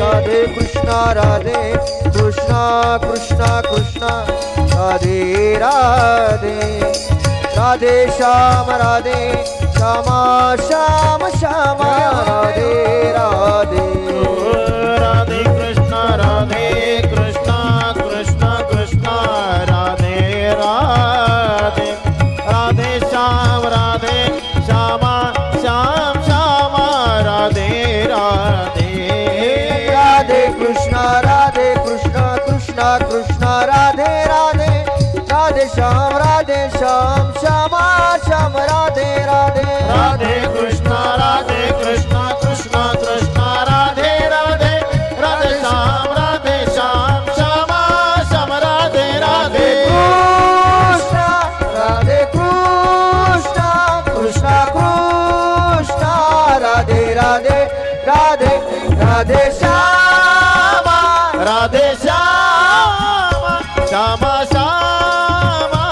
राधे कृष्णा राधे कृष्णा कृष्णा कृष्णा राधे राधे राधे श्याम श्यामा श्यामा राधे राधे राधे कृष्णा कृष्णा कृष्णा राधे राधे राधे श्याम श्यामा श्यामा राधे राधे राधे कृष्णा कृष्णा कृष्णा राधे राधे राधे श्याम श्यामा श्याम राधे राधे राधे कृष्णा कृष्णा कृष्णा राधे राधे राधे श्याम श्यामा श्याम राधे राधे कृष्णा कृष्णा कृष्णा राधे राधे राधे राधे श्यामा श्यामा श्यामा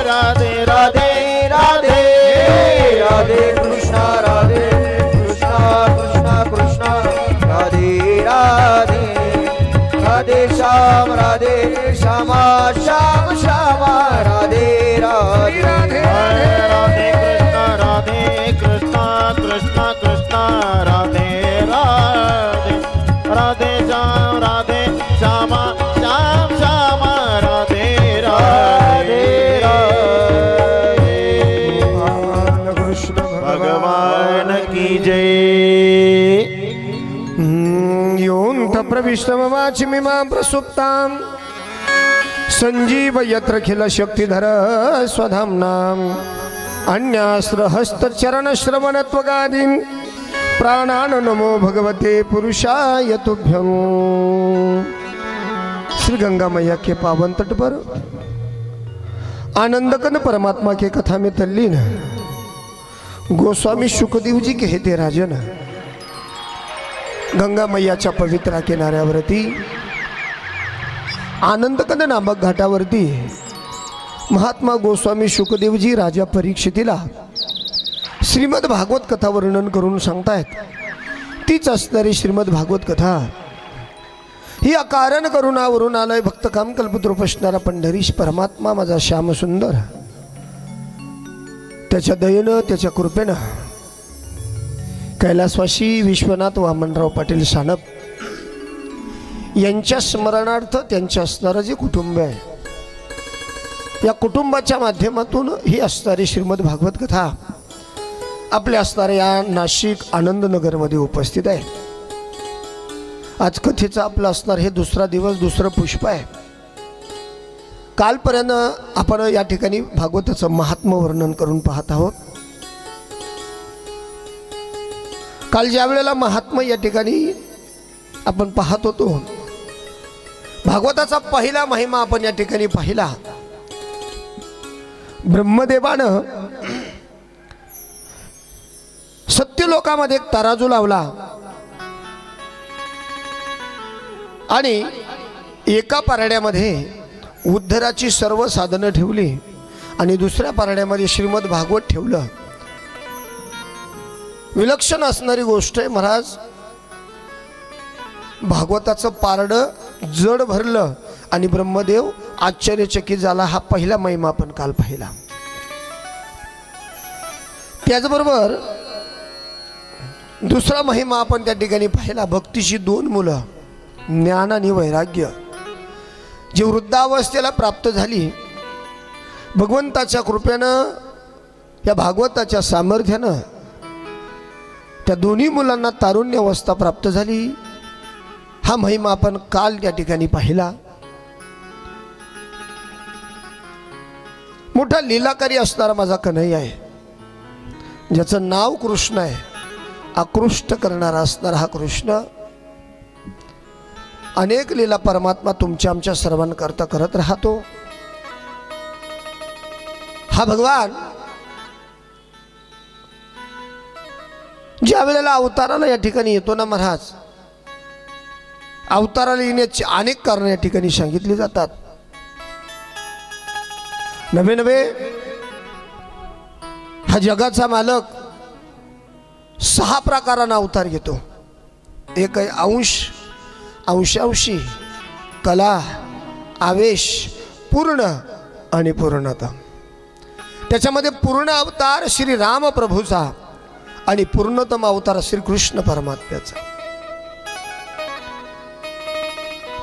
राधे राधे राधे राधे कृष्णा कृष्णा कृष्णा राधे राधे राधे श्यामा श्याम श्यामा राधे राधे राधे कृष्णा कृष्णा कृष्णा राधे राधे राधे श्यामा श्यामा राधे राधे भगवान की जय। योऽन्त प्रविष्टमवाचिमिमां प्रसुप्तां सञ्जीवयत्रखिल शक्तिधर स्वधाम्नाम् अन्यास्त्रहस्तचरणश्रवणत्वगादीन् प्राणान् नमो भगवते पुरुषाय तुभ्यं। श्री गंगा मैया के पावन तट पर आनंदकन परमात्मा के कथा में तल्लीन गोस्वामी शुकदेव जी कहते राजन, गंगा मैयाच्या पवित्र किनाऱ्यावरती आनंदकन नामक घाटावरती महात्मा गोस्वामी शुकदेवजी राजा परीक्षितीला श्रीमद भागवत कथा वर्णन करून सांगतायत। तीच असणारी श्रीमद भागवत कथा ही अकारण करुणावरून आलय भक्त काम कल्पतरूप असणारा पंढरीश परमात्मा माझा श्याम सुंदर त्याच्या दयेनं त्याच्या कृपेनं कैलासवासी विश्वनाथ वामनराव पाटील सानप यांच्या स्मरणार्थ त्यांच्या असणारं जे कुटुंब आहे या कुटुंबाच्या माध्यमातून ही असणारी श्रीमद भागवत कथा आपल्या असणाऱ्या या नाशिक आनंदनगरमध्ये उपस्थित आहे। आज कथेचा आपला असणार हे दुसरा दिवस, दुसरं पुष्प आहे। कालपर्यंत आपण या ठिकाणी भागवताचं महात्म्य वर्णन करून पाहत आहोत। काल ज्या वेळेला महात्म्य या ठिकाणी आपण पाहत होतो, भागवताचा पहिला महिमा आपण या ठिकाणी पाहिला। ब्रह्मदेवानं सत्यलोकामध्ये एक तराजू लावला आणि एका पारड्यामध्ये उद्धराची सर्व साधनं ठेवली आणि दुसऱ्या पारड्यामध्ये श्रीमद भागवत ठेवलं। विलक्षण असणारी गोष्ट आहे महाराज। भागवताचं पारडं जड भरलं आणि ब्रह्मदेव आश्चर्यचकित झाला। हा पहिला महिमा आपण काल पाहिला। त्याचबरोबर दुसरा महिमा आपण त्या ठिकाणी पाहिला। भक्तीची दोन मुलं ज्ञान आणि वैराग्य जी वृद्धावस्थेला प्राप्त झाली, भगवंताच्या कृपेनं या भागवताच्या सामर्थ्यानं त्या दोन्ही मुलांना तारुण्य अवस्था प्राप्त झाली। हा महिमा आपण काल त्या ठिकाणी पाहिला। मोठा लीलाकारी असणारा माझा कन्हैया आहे, ज्याचं नाव कृष्ण आहे। आकृष्ट करणारा असणारा हा कृष्ण अनेक लीला परमात्मा तुमच्या आमच्या सर्वांकरता करत राहतो। हा भगवान ज्या वेळेला अवताराला या ठिकाणी येतो ना महाराज, अवताराला येण्याची अनेक कारण या ठिकाणी सांगितली जातात। नवे नवे हा जगाचा मालक 6 प्रकाराने अवतार घेतो। एक आहे अंश, अंशांशी कला आवेश पूर्ण आणि पूर्णता. त्याच्यामध्ये पूर्ण अवतार श्री राम प्रभूचा आणि पूर्णतम अवतार श्री कृष्ण परमात्म्याचा.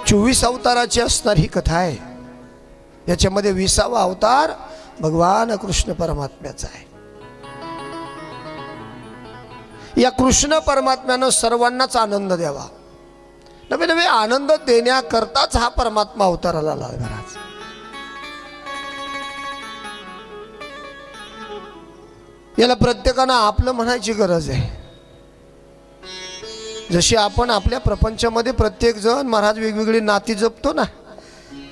24 अवताराची असणारी ही कथा आहे. याच्यामध्ये 20वा अवतार भगवान कृष्ण परमात्म्याचा आहे. या कृष्ण परमात्म्यानं सर्वांनाच आनंद द्यावा, नवे नवे आनंद देण्याकरताच हा परमात्मा अवताराला लागला. याला प्रत्येकानं आपलं म्हणायची गरज आहे. जशी आपण आपल्या प्रपंचामध्ये प्रत्येक जण महाराज वेगवेगळी नाती जपतो ना,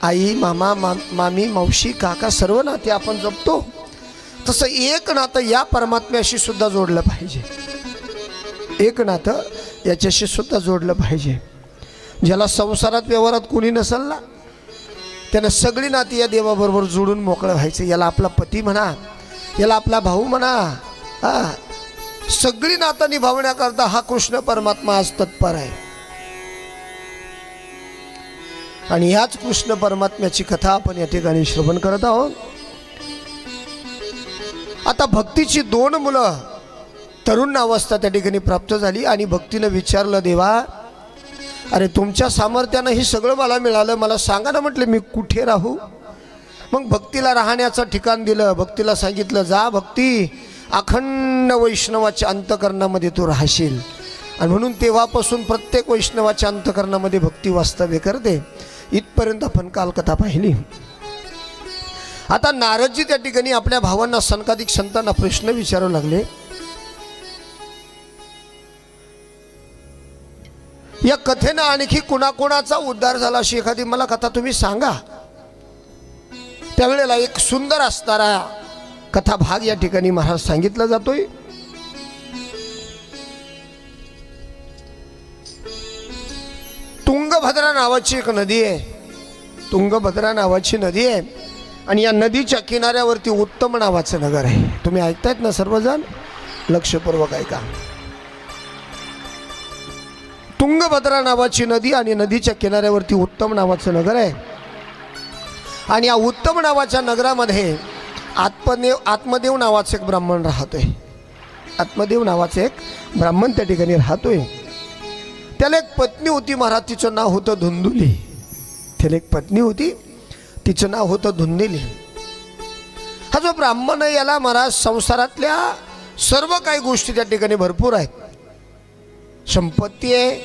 आई मामा मामी मावशी काका सर्व नाते आपण जपतो, तसं एक नातं या परमात्म्याशी सुद्धा जोडलं पाहिजे. एक नातं याच्याशी सुद्धा जोडलं पाहिजे. ज्याला संसारात व्यवहारात कोणी नसेल ना, त्यानं सगळी नाती या देवाबरोबर जोडून मोकळं व्हायचं. याला आपला पती म्हणा, याला आपला भाऊ म्हणा, सगळी नातं निभावण्याकरता हा कृष्ण परमात्मा आज तत्पर आहे. आणि याच कृष्ण परमात्म्याची कथा आपण या ठिकाणी श्रवण करत आहोत. आता भक्तीची 2 मुलं तरुण अवस्था त्या ठिकाणी प्राप्त झाली आणि भक्तीनं विचारलं, देवा अरे तुमच्या सामर्थ्यानं हे सगळं मला मिळालं, मला सांगा ना. म्हटले मी कुठे राहू? मग भक्तीला राहण्याचं ठिकाण दिलं. भक्तीला सांगितलं, जा भक्ती, अखंड वैष्णवाच्या अंतकरणामध्ये तू राहशील. आणि म्हणून तेव्हापासून प्रत्येक वैष्णवाच्या अंतकरणामध्ये भक्ती वास्तव्य करते. इथपर्यंत आपण काल कथा पाहिली. आता नारदजी त्या ठिकाणी आपल्या भावांना सनकादिक संतांना प्रश्न विचारू लागले. या कथेनं आणखी कुणाकुणाचा उद्धार झाला अशी एखादी मला कथा तुम्ही सांगा. त्यावेळेला एक सुंदर असणारा कथा भाग या ठिकाणी महाराज सांगितला जातोय. तुंगभद्रा नावाची एक नदी आहे. तुंगभद्रा नावाची नदी आहे आणि या नदीच्या किनाऱ्यावरती उत्तम नावाचं नगर आहे. तुम्ही ऐकतायत ना सर्वजण? लक्षपूर्वक ऐका. तुंगभद्रा नावाची नदी आणि नदीच्या किनाऱ्यावरती उत्तम नावाचं नगर आहे. आणि या उत्तम नावाच्या नगरामध्ये आत्मदेव नावाचे एक ब्राह्मण राहतोय. आत्मदेव नावाचे एक ब्राह्मण त्या ठिकाणी राहतोय. त्याला एक पत्नी होती महाराज, तिचं नाव होतं धुंदुली. त्याला एक पत्नी होती, तिचं नाव होतं धुंदुली. हा जो ब्राह्मण आहे याला महाराज संसारातल्या सर्व काही गोष्टी त्या ठिकाणी भरपूर आहेत. संपत्ती आहे,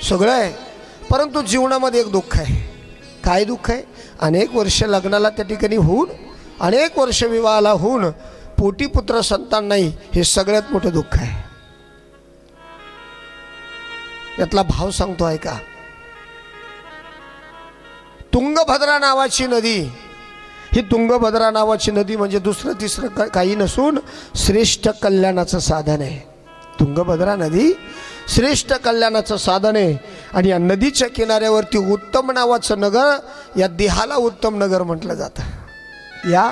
सगळं आहे, परंतु जीवनामध्ये एक दुःख आहे. काय दुःख आहे? अनेक वर्ष लग्नाला त्या ठिकाणी होऊन, अनेक वर्ष विवाहाला होऊन पोटी पुत्र संतान नाही, हे सगळ्यात मोठं दुःख आहे. यातला भाव सांगतो ऐका. तुंगभद्रा नावाची नदी, ही तुंगभद्रा नावाची नदी म्हणजे दुसरं तिसरं काही नसून श्रेष्ठ कल्याणाचं साधन आहे. तुंगभद्रा नदी श्रेष्ठ कल्याणाचं साधन आहे. आणि या नदीच्या किनाऱ्यावरती उत्तम नावाचं नगर, या देहाला उत्तम नगर म्हटलं जातं. या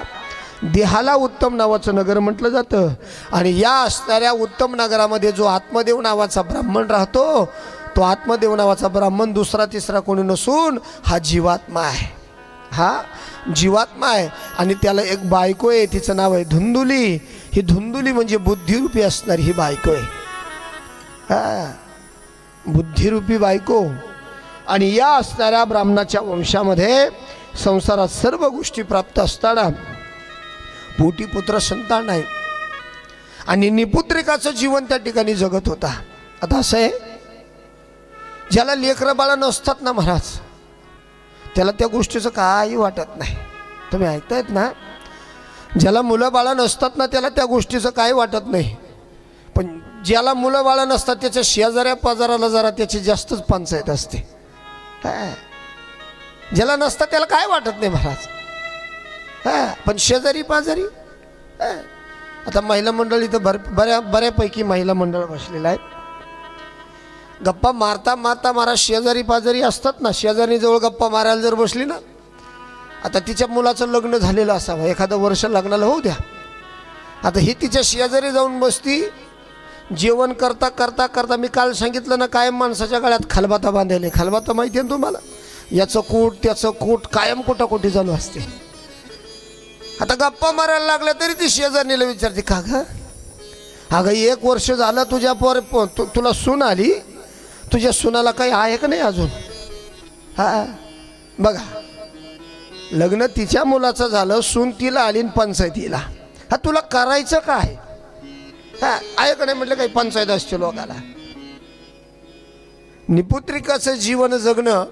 देहाला उत्तम नावाचं नगर म्हटलं जातं. आणि या असणाऱ्या उत्तम नगरामध्ये जो आत्मदेव नावाचा ब्राह्मण राहतो, तो आत्मदेव नावाचा ब्राह्मण दुसरा तिसरा कोणी नसून हा जीवात्मा आहे. हा जीवात्मा आहे. आणि त्याला एक बायको आहे, तिचं नाव आहे धुंदुली. ही धुंदुली म्हणजे बुद्धिरूपी असणारी ही बायको आहे. बुद्धिरूपी बायको. आणि या असणाऱ्या ब्राह्मणाच्या वंशामध्ये संसारात सर्व गोष्टी प्राप्त असताना पोटी पुत्र संतान आहे आणि निपुत्रिकाचं जीवन त्या ठिकाणी जगत होता. आता असं आहे, ज्याला लेकरं बाळं नसतात ना महाराज, त्याला त्या गोष्टीचं काही वाटत नाही. तुम्ही ऐकतायत ना? ज्याला मुलं बाळं नसतात ना, त्याला त्या गोष्टीचं काही वाटत नाही. पण ज्याला मुलं बाळं नसतात त्याच्या शेजाऱ्या पाजाराला जरा त्याची जास्तच पंचायत असते. ज्याला नसतात त्याला काय वाटत नाही महाराज. पण शेजारी पाजारी, आता महिला मंडळी तर बऱ्यापैकी महिला मंडळ बसलेलं आहे. गप्पा मारता मारता महाराज शेजारी पाजारी असतात ना, शेजारीजवळ गप्पा मारायला जर बसली ना, आता तिच्या मुलाचं लग्न झालेलं असावं, एखादं वर्ष लग्नाला होऊ द्या. आता ही तिच्या शेजारी जाऊन बसती, जेवण करता करता करता मी काल सांगितलं ना, कायम माणसाच्या गळ्यात खलबाता बांधायला. खलबाता माहिती आहे ना तुम्हाला? याचं कूट त्याचं कूट कायम कुटाकुटी चालू असते. आता गप्पा मारायला लागल्या तरी ती शेजारणीला विचारते, का ग अगं 1 वर्ष झालं तुझ्या तुला सून आली, तुझ्या सुनाला काही आहे का नाही अजून? हा बघा, लग्न तिच्या मुलाचं झालं, सून तिला आली पंचायतीला. हा तुला करायचं काय? हा आहे का नाही म्हटलं, काही पंचायत असते लोकाला. निपुत्रिकाचं जीवन जगणं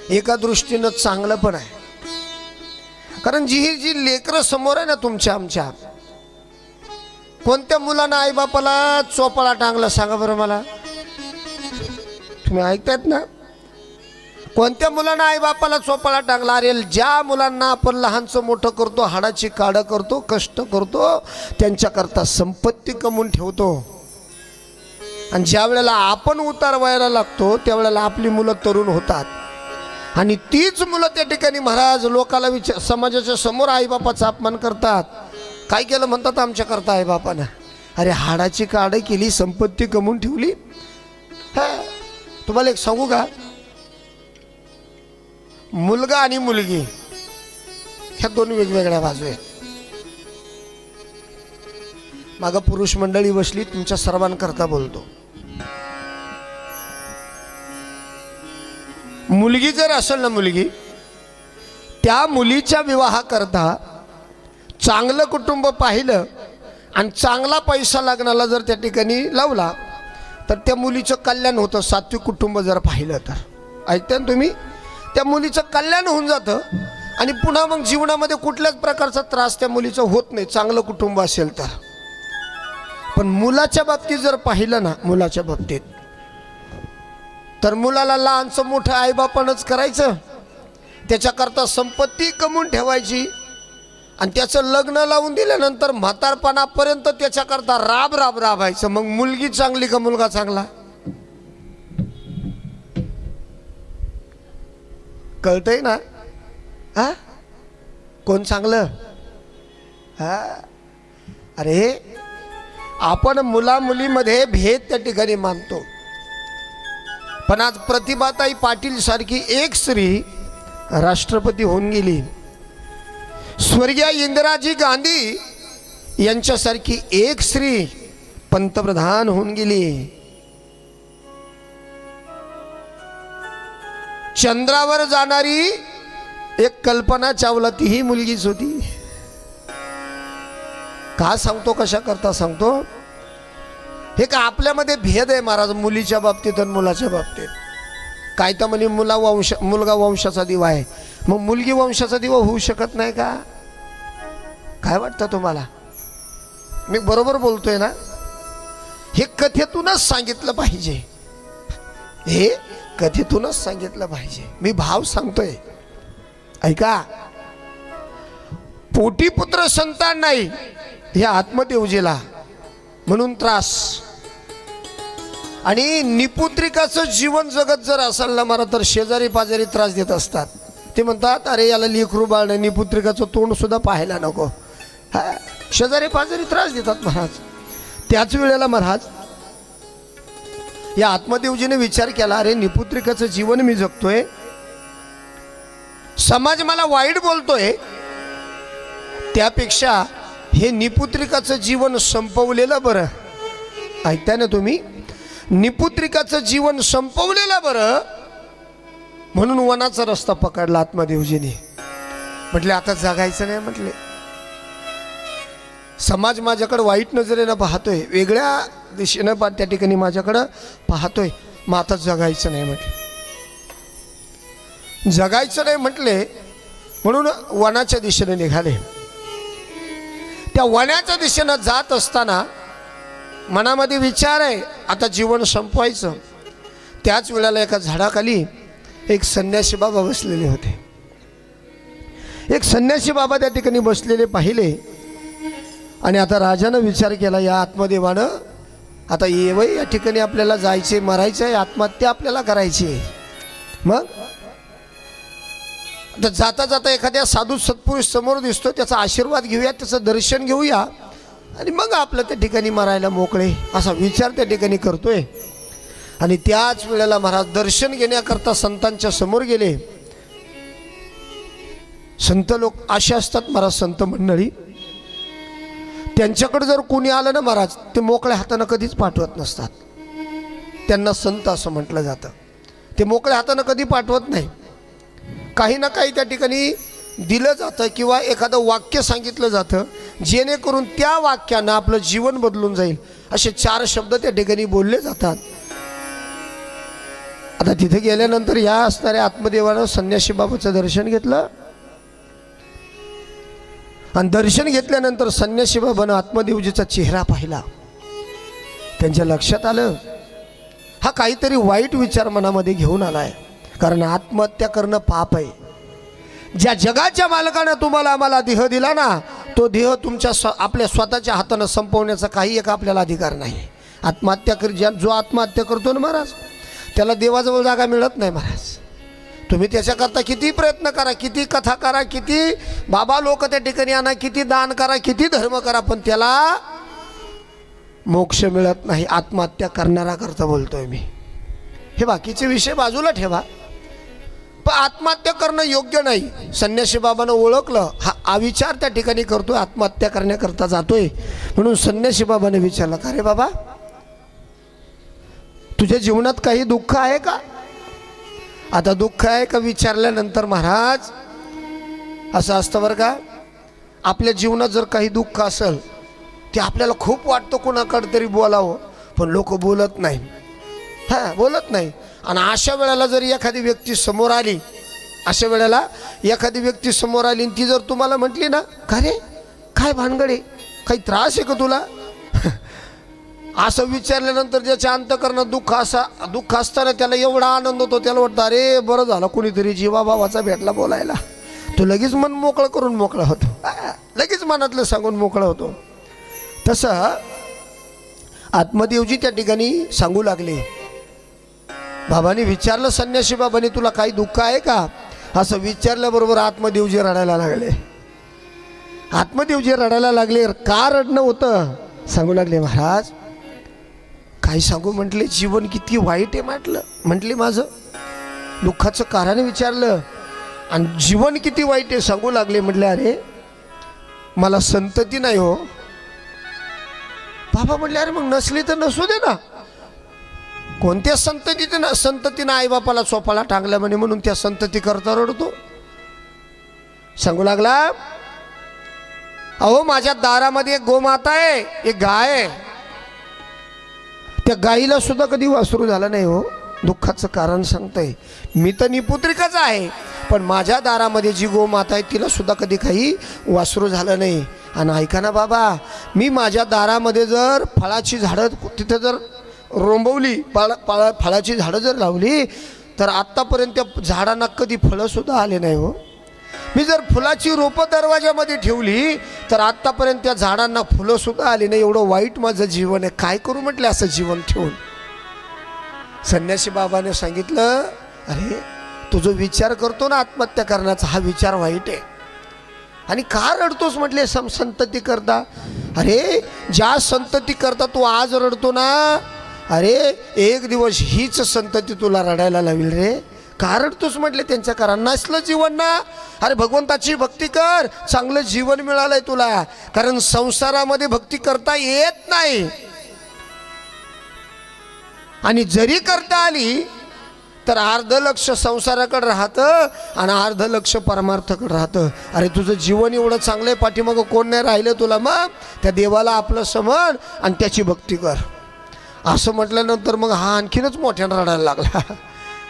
एका दृष्टीनं चांगलं पण आहे, कारण जी लेकरं समोर आहे ना तुमच्या आमच्या, कोणत्या मुलांना आईबापाला चोपाळा टांगला सांगा बरं मला? तुम्ही ऐकतायत ना? कोणत्या मुलांना आईबापाला चोपाळा टांगला? अरे ज्या मुलांना आपण लहानचं मोठं करतो, हाडाची काढं करतो, कष्ट करतो, त्यांच्याकरता संपत्ती कमवून ठेवतो, आणि ज्या वेळेला आपण उतार व्हायला लागतो त्यावेळेला आपली मुलं तरुण होतात, आणि तीच मुलं त्या ठिकाणी महाराज लोकाला समाजाच्या समोर आईबापाचा अपमान करतात. काय केलं म्हणतात आमच्याकरता आईबापानं? अरे हाडाची काढ केली, संपत्ती कमवून ठेवली. हा तुम्हाला एक सांगू का, मुलगा आणि मुलगी ह्या 2 वेगवेगळ्या बाजू आहेत. मागं पुरुष मंडळी बसली, तुमच्या सर्वांकरता बोलतो. मुलगी जर असेल ना, मुलगी, त्या मुलीच्या विवाहाकरता चांगलं कुटुंब पाहिलं आणि चांगला पैसा लग्नाला जर त्या ठिकाणी लावला तर त्या मुलीचं कल्याण होतं. सात्विक कुटुंब जर पाहिलं तर, ऐकता ना तुम्ही, त्या मुलीचं कल्याण होऊन जातं, आणि पुन्हा मग जीवनामध्ये कुठल्याच प्रकारचा त्रास त्या मुलीचा होत नाही, चांगलं कुटुंब असेल तर. पण मुलाच्या बाबतीत जर पाहिलं ना, मुलाच्या बाबतीत तर मुलाला लहानचं मोठं आईबापानंच करायचं, त्याच्याकरता संपत्ती कमवून ठेवायची, आणि त्याचं लग्न लावून दिल्यानंतर म्हातारपणापर्यंत त्याच्याकरता राबायचं. मग मुलगी चांगली का मुलगा चांगला? कळतंय ना? हा कोण चांगलं? हा अरे आपण मुला मुलीमध्ये भेद त्या ठिकाणी मानतो, पण आज प्रतिभाताई पाटील सारखी एक स्त्री राष्ट्रपती होऊन गेली, स्वर्गीय इंदिराजी गांधी यांच्यासारखी एक स्त्री पंतप्रधान होऊन गेली, चंद्रावर जाणारी एक कल्पना चावला तीही मुलगीच होती. का सांगतो, कशा करता सांगतो? हे का आपल्यामध्ये भेद आहे महाराज, मुलीच्या बाबतीत आणि मुलाच्या बाबतीत. काय तर म्हणे मुलगा वंशाचा दिवा आहे, मग मुलगी वंशाचा दिवा होऊ शकत नाही का? काय वाटतं तुम्हाला? मी बरोबर बोलतोय ना? हे कथेतूनच सांगितलं पाहिजे, हे कथेतूनच सांगितलं पाहिजे. मी भाव सांगतोय, ऐका. पोटी पुत्र संतान नाही या आत्मदेवजीला म्हणून त्रास, आणि निपुत्रिकाचं जीवन जगत जर असेल ना मला, तर शेजारी पाजारी त्रास देत असतात. ते म्हणतात अरे याला लेकरू बाळ नाही, निपुत्रिकाचं तोंड सुद्धा पाहायला नको. हा शेजारी पाजारी त्रास देतात महाराज. त्याच वेळेला महाराज या आत्मदेवजीने विचार केला, अरे निपुत्रिकाचं जीवन मी जगतोय, समाज मला वाईट बोलतोय, त्यापेक्षा हे निपुत्रिकाचं जीवन संपवलेलं बरं. ऐकताय ना तुम्ही? निपुत्रिकाचं जीवन संपवलेलं बरं, म्हणून वनाचा रस्ता पकडला आत्मदेवजीने. म्हटले आता जगायचं नाही. म्हटले समाज माझ्याकडे वाईट नजरेनं पाहतोय, वेगळ्या दिशेनं त्या ठिकाणी माझ्याकडं पाहतोय, मग आता जगायचं नाही. म्हटले जगायचं नाही म्हटले, म्हणून वनाच्या दिशेने निघाले. त्या वनाच्या दिशेनं जात असताना मनामध्ये विचार आहे आता जीवन संपवायचं. त्याच वेळेला एका झाडाखाली एक संन्यासी बाबा बसलेले होते. एक संन्यासी बाबा त्या ठिकाणी बसलेले पाहिले, आणि आता राजानं विचार केला, या आत्मदेवानं आता येवय या ठिकाणी आपल्याला जायचे, मरायचं आहे, आत्महत्या आपल्याला करायची आहे. मग आता जाता जाता एखाद्या साधू सत्पुरुष समोर दिसतो, त्याचा आशीर्वाद घेऊया, त्याचं दर्शन घेऊया, आणि मग आपलं त्या ठिकाणी मरायला मोकळे, असा विचार त्या ठिकाणी करतोय. आणि त्याच वेळेला महाराज दर्शन घेण्याकरता संतांच्या समोर गेले. संत लोक असे असतात महाराज, संत मंडळी, त्यांच्याकडे जर कोणी आलं ना महाराज, ते मोकळ्या हातानं कधीच पाठवत नसतात. त्यांना संत असं म्हटलं जातं. ते मोकळ्या हातानं कधी पाठवत नाही. काही ना काही त्या ठिकाणी दिलं जातं किंवा एखादं वाक्य सांगितलं जातं, जेणेकरून त्या वाक्यानं आपलं जीवन बदलून जाईल. असे 4 शब्द त्या ठिकाणी बोलले जातात. आता तिथे गेल्यानंतर या असणाऱ्या आत्मदेवानं संन्यासी बाबाचं दर्शन घेतलं. आणि दर्शन घेतल्यानंतर संन्यासी बाबानं आत्मदेवजीचा चेहरा पाहिला. त्यांच्या लक्षात आलं, हा काहीतरी वाईट विचार मनामध्ये घेऊन आलाय. कारण आत्महत्या करणं पाप आहे. ज्या जगाच्या मालकानं तुम्हाला आम्हाला देह दिला ना, तो देह तुमच्या आपल्या स्वतःच्या हातानं संपवण्याचा काही एक आपल्याला अधिकार नाही. आत्महत्या जो आत्महत्या करतो ना महाराज, त्याला देवाजवळ जागा मिळत नाही महाराज. तुम्ही त्याच्याकरता किती प्रयत्न करा, किती कथा करा, किती बाबा लोक त्या ठिकाणी आणा, किती दान करा, किती धर्म करा, पण त्याला मोक्ष मिळत नाही. आत्महत्या करणारा करता बोलतोय मी. हे बाकीचे विषय बाजूला ठेवा, पण आत्महत्या करणं योग्य नाही. संन्यासी बाबानं ओळखलं, हा अविचार त्या ठिकाणी करतोय, आत्महत्या करण्याकरता जातोय. म्हणून संन्यासी बाबाने विचारलं, का रे बाबा, तुझ्या जीवनात काही दुःख आहे का? आता दुःख आहे का विचारल्यानंतर महाराज असं असतं बरं का, आपल्या जीवनात जर काही दुःख असेल ते आपल्याला खूप वाटतं कोणाकडे तरी बोलावं, पण लोक बोलत नाही. बोलत नाही. आणि अशा वेळेला जर एखादी व्यक्ती समोर आली, अशा वेळेला एखादी व्यक्ती समोर आली आणि ती जर तुम्हाला म्हटली ना, का रे काय भानगडे, काही त्रास आहे का तुला, असं विचारल्यानंतर ज्याच्या अंतःकरणात दुःख असताना त्याला एवढा आनंद होतो, त्याला वाटतं अरे बरं झालं कोणीतरी जीवाभावाचा भेटला बोलायला. तो लगेच मन मोकळं करून मोकळा होतो, लगेच मनातलं सांगून मोकळा होतो. तसं आत्मदेवजी त्या ठिकाणी सांगू लागले. बाबांनी विचारलं, संन्यासी बाबांनी तुला काही दुःख आहे का, असं विचारल्याबरोबर आत्मदेवजी रडायला लागले. आत्मदेवजी रडायला लागले. का रडणं होतं सांगू लागले, महाराज काय सांगू म्हटले, जीवन किती वाईट आहे म्हटले माझं. दुःखाचं कारण विचारलं आणि जीवन किती वाईट आहे सांगू लागले. म्हटले अरे मला संतती नाही हो. बाबा म्हटले अरे मग नसली तर नसू दे ना. कोणत्या संततीनं आईबापाला चोपाला टांगल्या म्हणे, म्हणून त्या संतती करता रडतो. सांगू लागला, अहो माझ्या दारामध्ये एक गोमाता आहे, एक गाय आहे. त्या गाईला सुद्धा कधी वासरू झालं नाही हो. दुःखाचं कारण सांगतंय, मी तर निपुत्रिकच आहे, पण माझ्या दारामध्ये जी गोमाता आहे तिला सुद्धा कधी काही वासरू झालं नाही. आणि ऐका ना बाबा, मी माझ्या दारामध्ये जर फळाची झाडं तिथे जर रोंबवली, फळाची झाडं जर लावली, तर आत्तापर्यंत त्या झाडांना कधी फळंसुद्धा आले नाही हो. मी जर फुलाची रोपं दरवाजामध्ये ठेवली तर आत्तापर्यंत त्या झाडांना फुलंसुद्धा आली नाही. एवढं वाईट माझं जीवन आहे, काय करू म्हटलं असं जीवन ठेवून. संन्यासी बाबाने सांगितलं, अरे तू जो विचार करतो ना आत्महत्या करण्याचा, हा विचार वाईट आहे. आणि का रडतोस म्हटले संतती करता. अरे ज्या संतती करता तू आज रडतो ना, अरे एक दिवस हीच संतती तुला रडायला लावेल रे. का रडतोस म्हटले त्यांच्या कारण. नसलं जीवन ना, अरे भगवंताची भक्ती कर, चांगलं जीवन मिळालंय तुला. कारण संसारामध्ये भक्ती करता येत नाही, आणि जरी करता आली तर अर्ध लक्ष संसाराकडे राहतं आणि अर्ध लक्ष परमार्थाकडे राहतं. अरे तुझं जीवन एवढं चांगलं आहे, पाठीमागं कोण नाही राहिलं तुला, मग त्या देवाला आपलं समन आणि त्याची भक्ती कर. असं म्हटल्यानंतर मग हा आणखीनच मोठ्यानं रडायला लागला.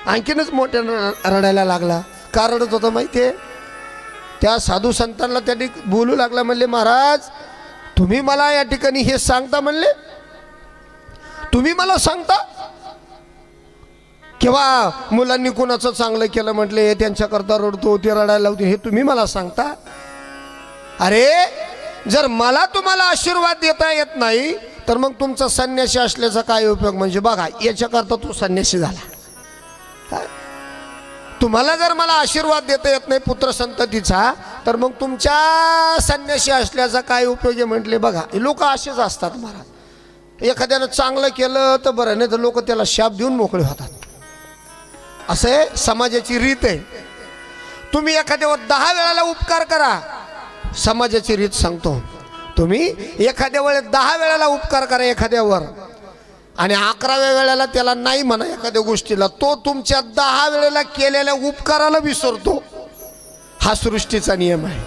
आणखीनच मोठ्यानं रडायला लागला. का रडत होता माहिती आहे, त्या साधू संतांना त्यांनी बोलू लागला. म्हणले महाराज तुम्ही मला या ठिकाणी हे सांगता, म्हणले तुम्ही मला सांगता किंवा मुलांनी कोणाचं चांगलं केलं म्हटले त्यांच्याकरता रडतो, ते रडायला लावते, हे तुम्ही मला सांगता. अरे जर मला तुम्हाला आशीर्वाद देता येत नाही तर मग तुमचा संन्यासी असल्याचा काय उपयोग. म्हणजे बघा याच्याकरता तो संन्यासी झाला. तुम्हाला जर मला आशीर्वाद देता येत नाही पुत्र संततीचा, तर मग तुमच्या संन्याशी असल्याचा काय उपयोग आहे म्हटले. बघा लोक असेच असतात महाराज. एखाद्यानं चांगलं केलं तर बरं, नाही तर लोक त्याला शाप देऊन मोकळे होतात. असं आहे समाजाची रीत आहे. तुम्ही एखाद्यावर 10 वेळाला उपकार करा. समाजाची रीत सांगतो, तुम्ही एखाद्या वेळेस 10 वेळाला उपकार करा एखाद्यावर आणि 11व्या वेळेला त्याला नाही म्हणा एखाद्या गोष्टीला. तो तुमच्या 10 वेळेला केलेल्या उपकाराला विसरतो. हा सृष्टीचा नियम आहे.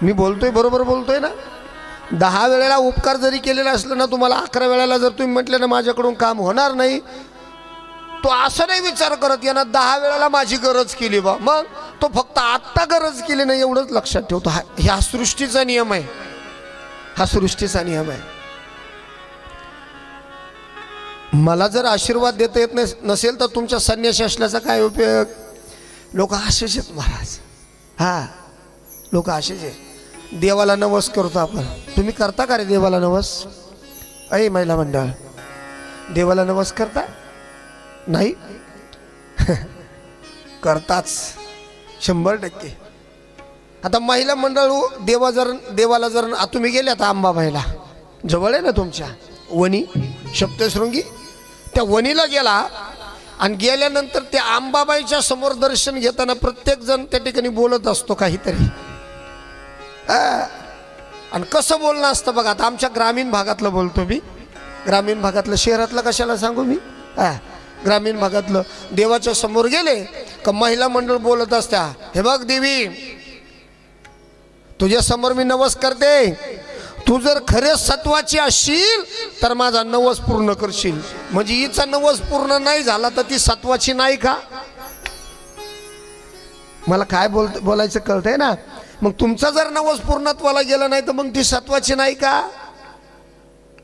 मी बोलतोय बरोबर बोलतोय ना. 10 वेळेला उपकार जरी केलेला असलं ना तुम्हाला, 11 वेळेला जर तुम्ही म्हटले ना माझ्याकडून काम होणार नाही, तो असं नाही विचार करत यानं 10 वेळेला माझी गरज केली बा, मग तो फक्त आत्ता गरज केली नाही एवढंच लक्षात ठेवतो. हा सृष्टीचा नियम आहे. हा सृष्टीचा नियम आहे. मला जर आशीर्वाद देता येत नसेल तर तुमच्या संन्याशी असल्याचा काय उपयोग. लोक असेच आहेत महाराज. हा लोक असेच आहेत. देवाला नवस करतो आपण. तुम्ही करता का रे देवाला नवस. ऐ महिला मंडळ, देवाला नवस करता नाही. करताच 100%. आता महिला मंडळ देवाला जर तुम्ही गेले आता अंबाबाईला जवळ आहे ना तुमच्या वणी सप्तशृंगी, त्या वणीला गेला आणि गेल्यानंतर त्या अंबाबाईच्या समोर दर्शन घेताना प्रत्येक जण त्या ठिकाणी बोलत असतो काहीतरी. आणि कसं बोलणं असतं बघा. आता आमच्या ग्रामीण भागातलं बोलतो मी. ग्रामीण भागातलं, शहरातलं कशाला सांगू मी. ग्रामीण भागातलं देवाच्या समोर गेले का महिला मंडळ बोलत असत्या, हे बघ देवी तुझ्या समोर मी नवस करते, तू जर खरे सत्वाची असशील तर माझा नवस पूर्ण करशील. म्हणजे हिचा नवस पूर्ण नाही झाला तर ती सत्वाची नाही का. मला काय बोलायचं कळतंय ना. मग तुमचा जर नवस पूर्णत्वाला गेला नाही तर मग ती सत्वाची नाही का.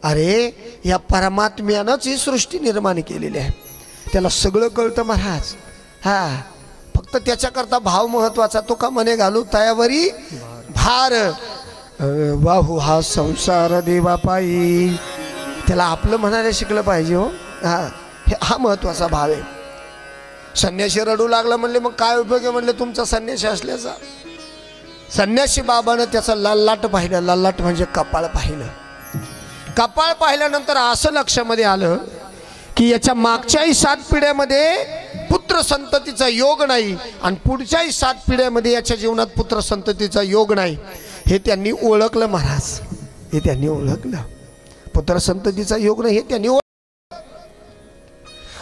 अरे या परमात्म्यानंच ही सृष्टी निर्माण केलेली आहे. त्याला सगळं कळतं महाराज. हा फक्त त्याच्याकरता भाव महत्वाचा. तो का म्हणे घालू तयावरी भार वाहू हा संसार देवापायी. त्याला आपलं म्हणायला शिकलं पाहिजे हो. हा महत्वाचा भाव आहे. संन्याशी रडू लागला म्हणले मग काय उपयोग आहे म्हणले तुमचा संन्याशी असल्याचा. संन्यासी बाबानं त्याचा ललाट पाहिलं. ललाट म्हणजे कपाळ पाहिलं. कपाळ पाहिल्यानंतर असं लक्षामध्ये आलं की याच्या मागच्याही 7 पिढ्यामध्ये पुत्र संततीचा योग नाही आणि पुढच्याही 7 पिढ्यामध्ये याच्या जीवनात पुत्र संततीचा योग नाही. हे त्यांनी ओळखलं महाराज. हे त्यांनी ओळखलं. पुत्र संततीचा योग नाही हे त्यांनी ओळखलं.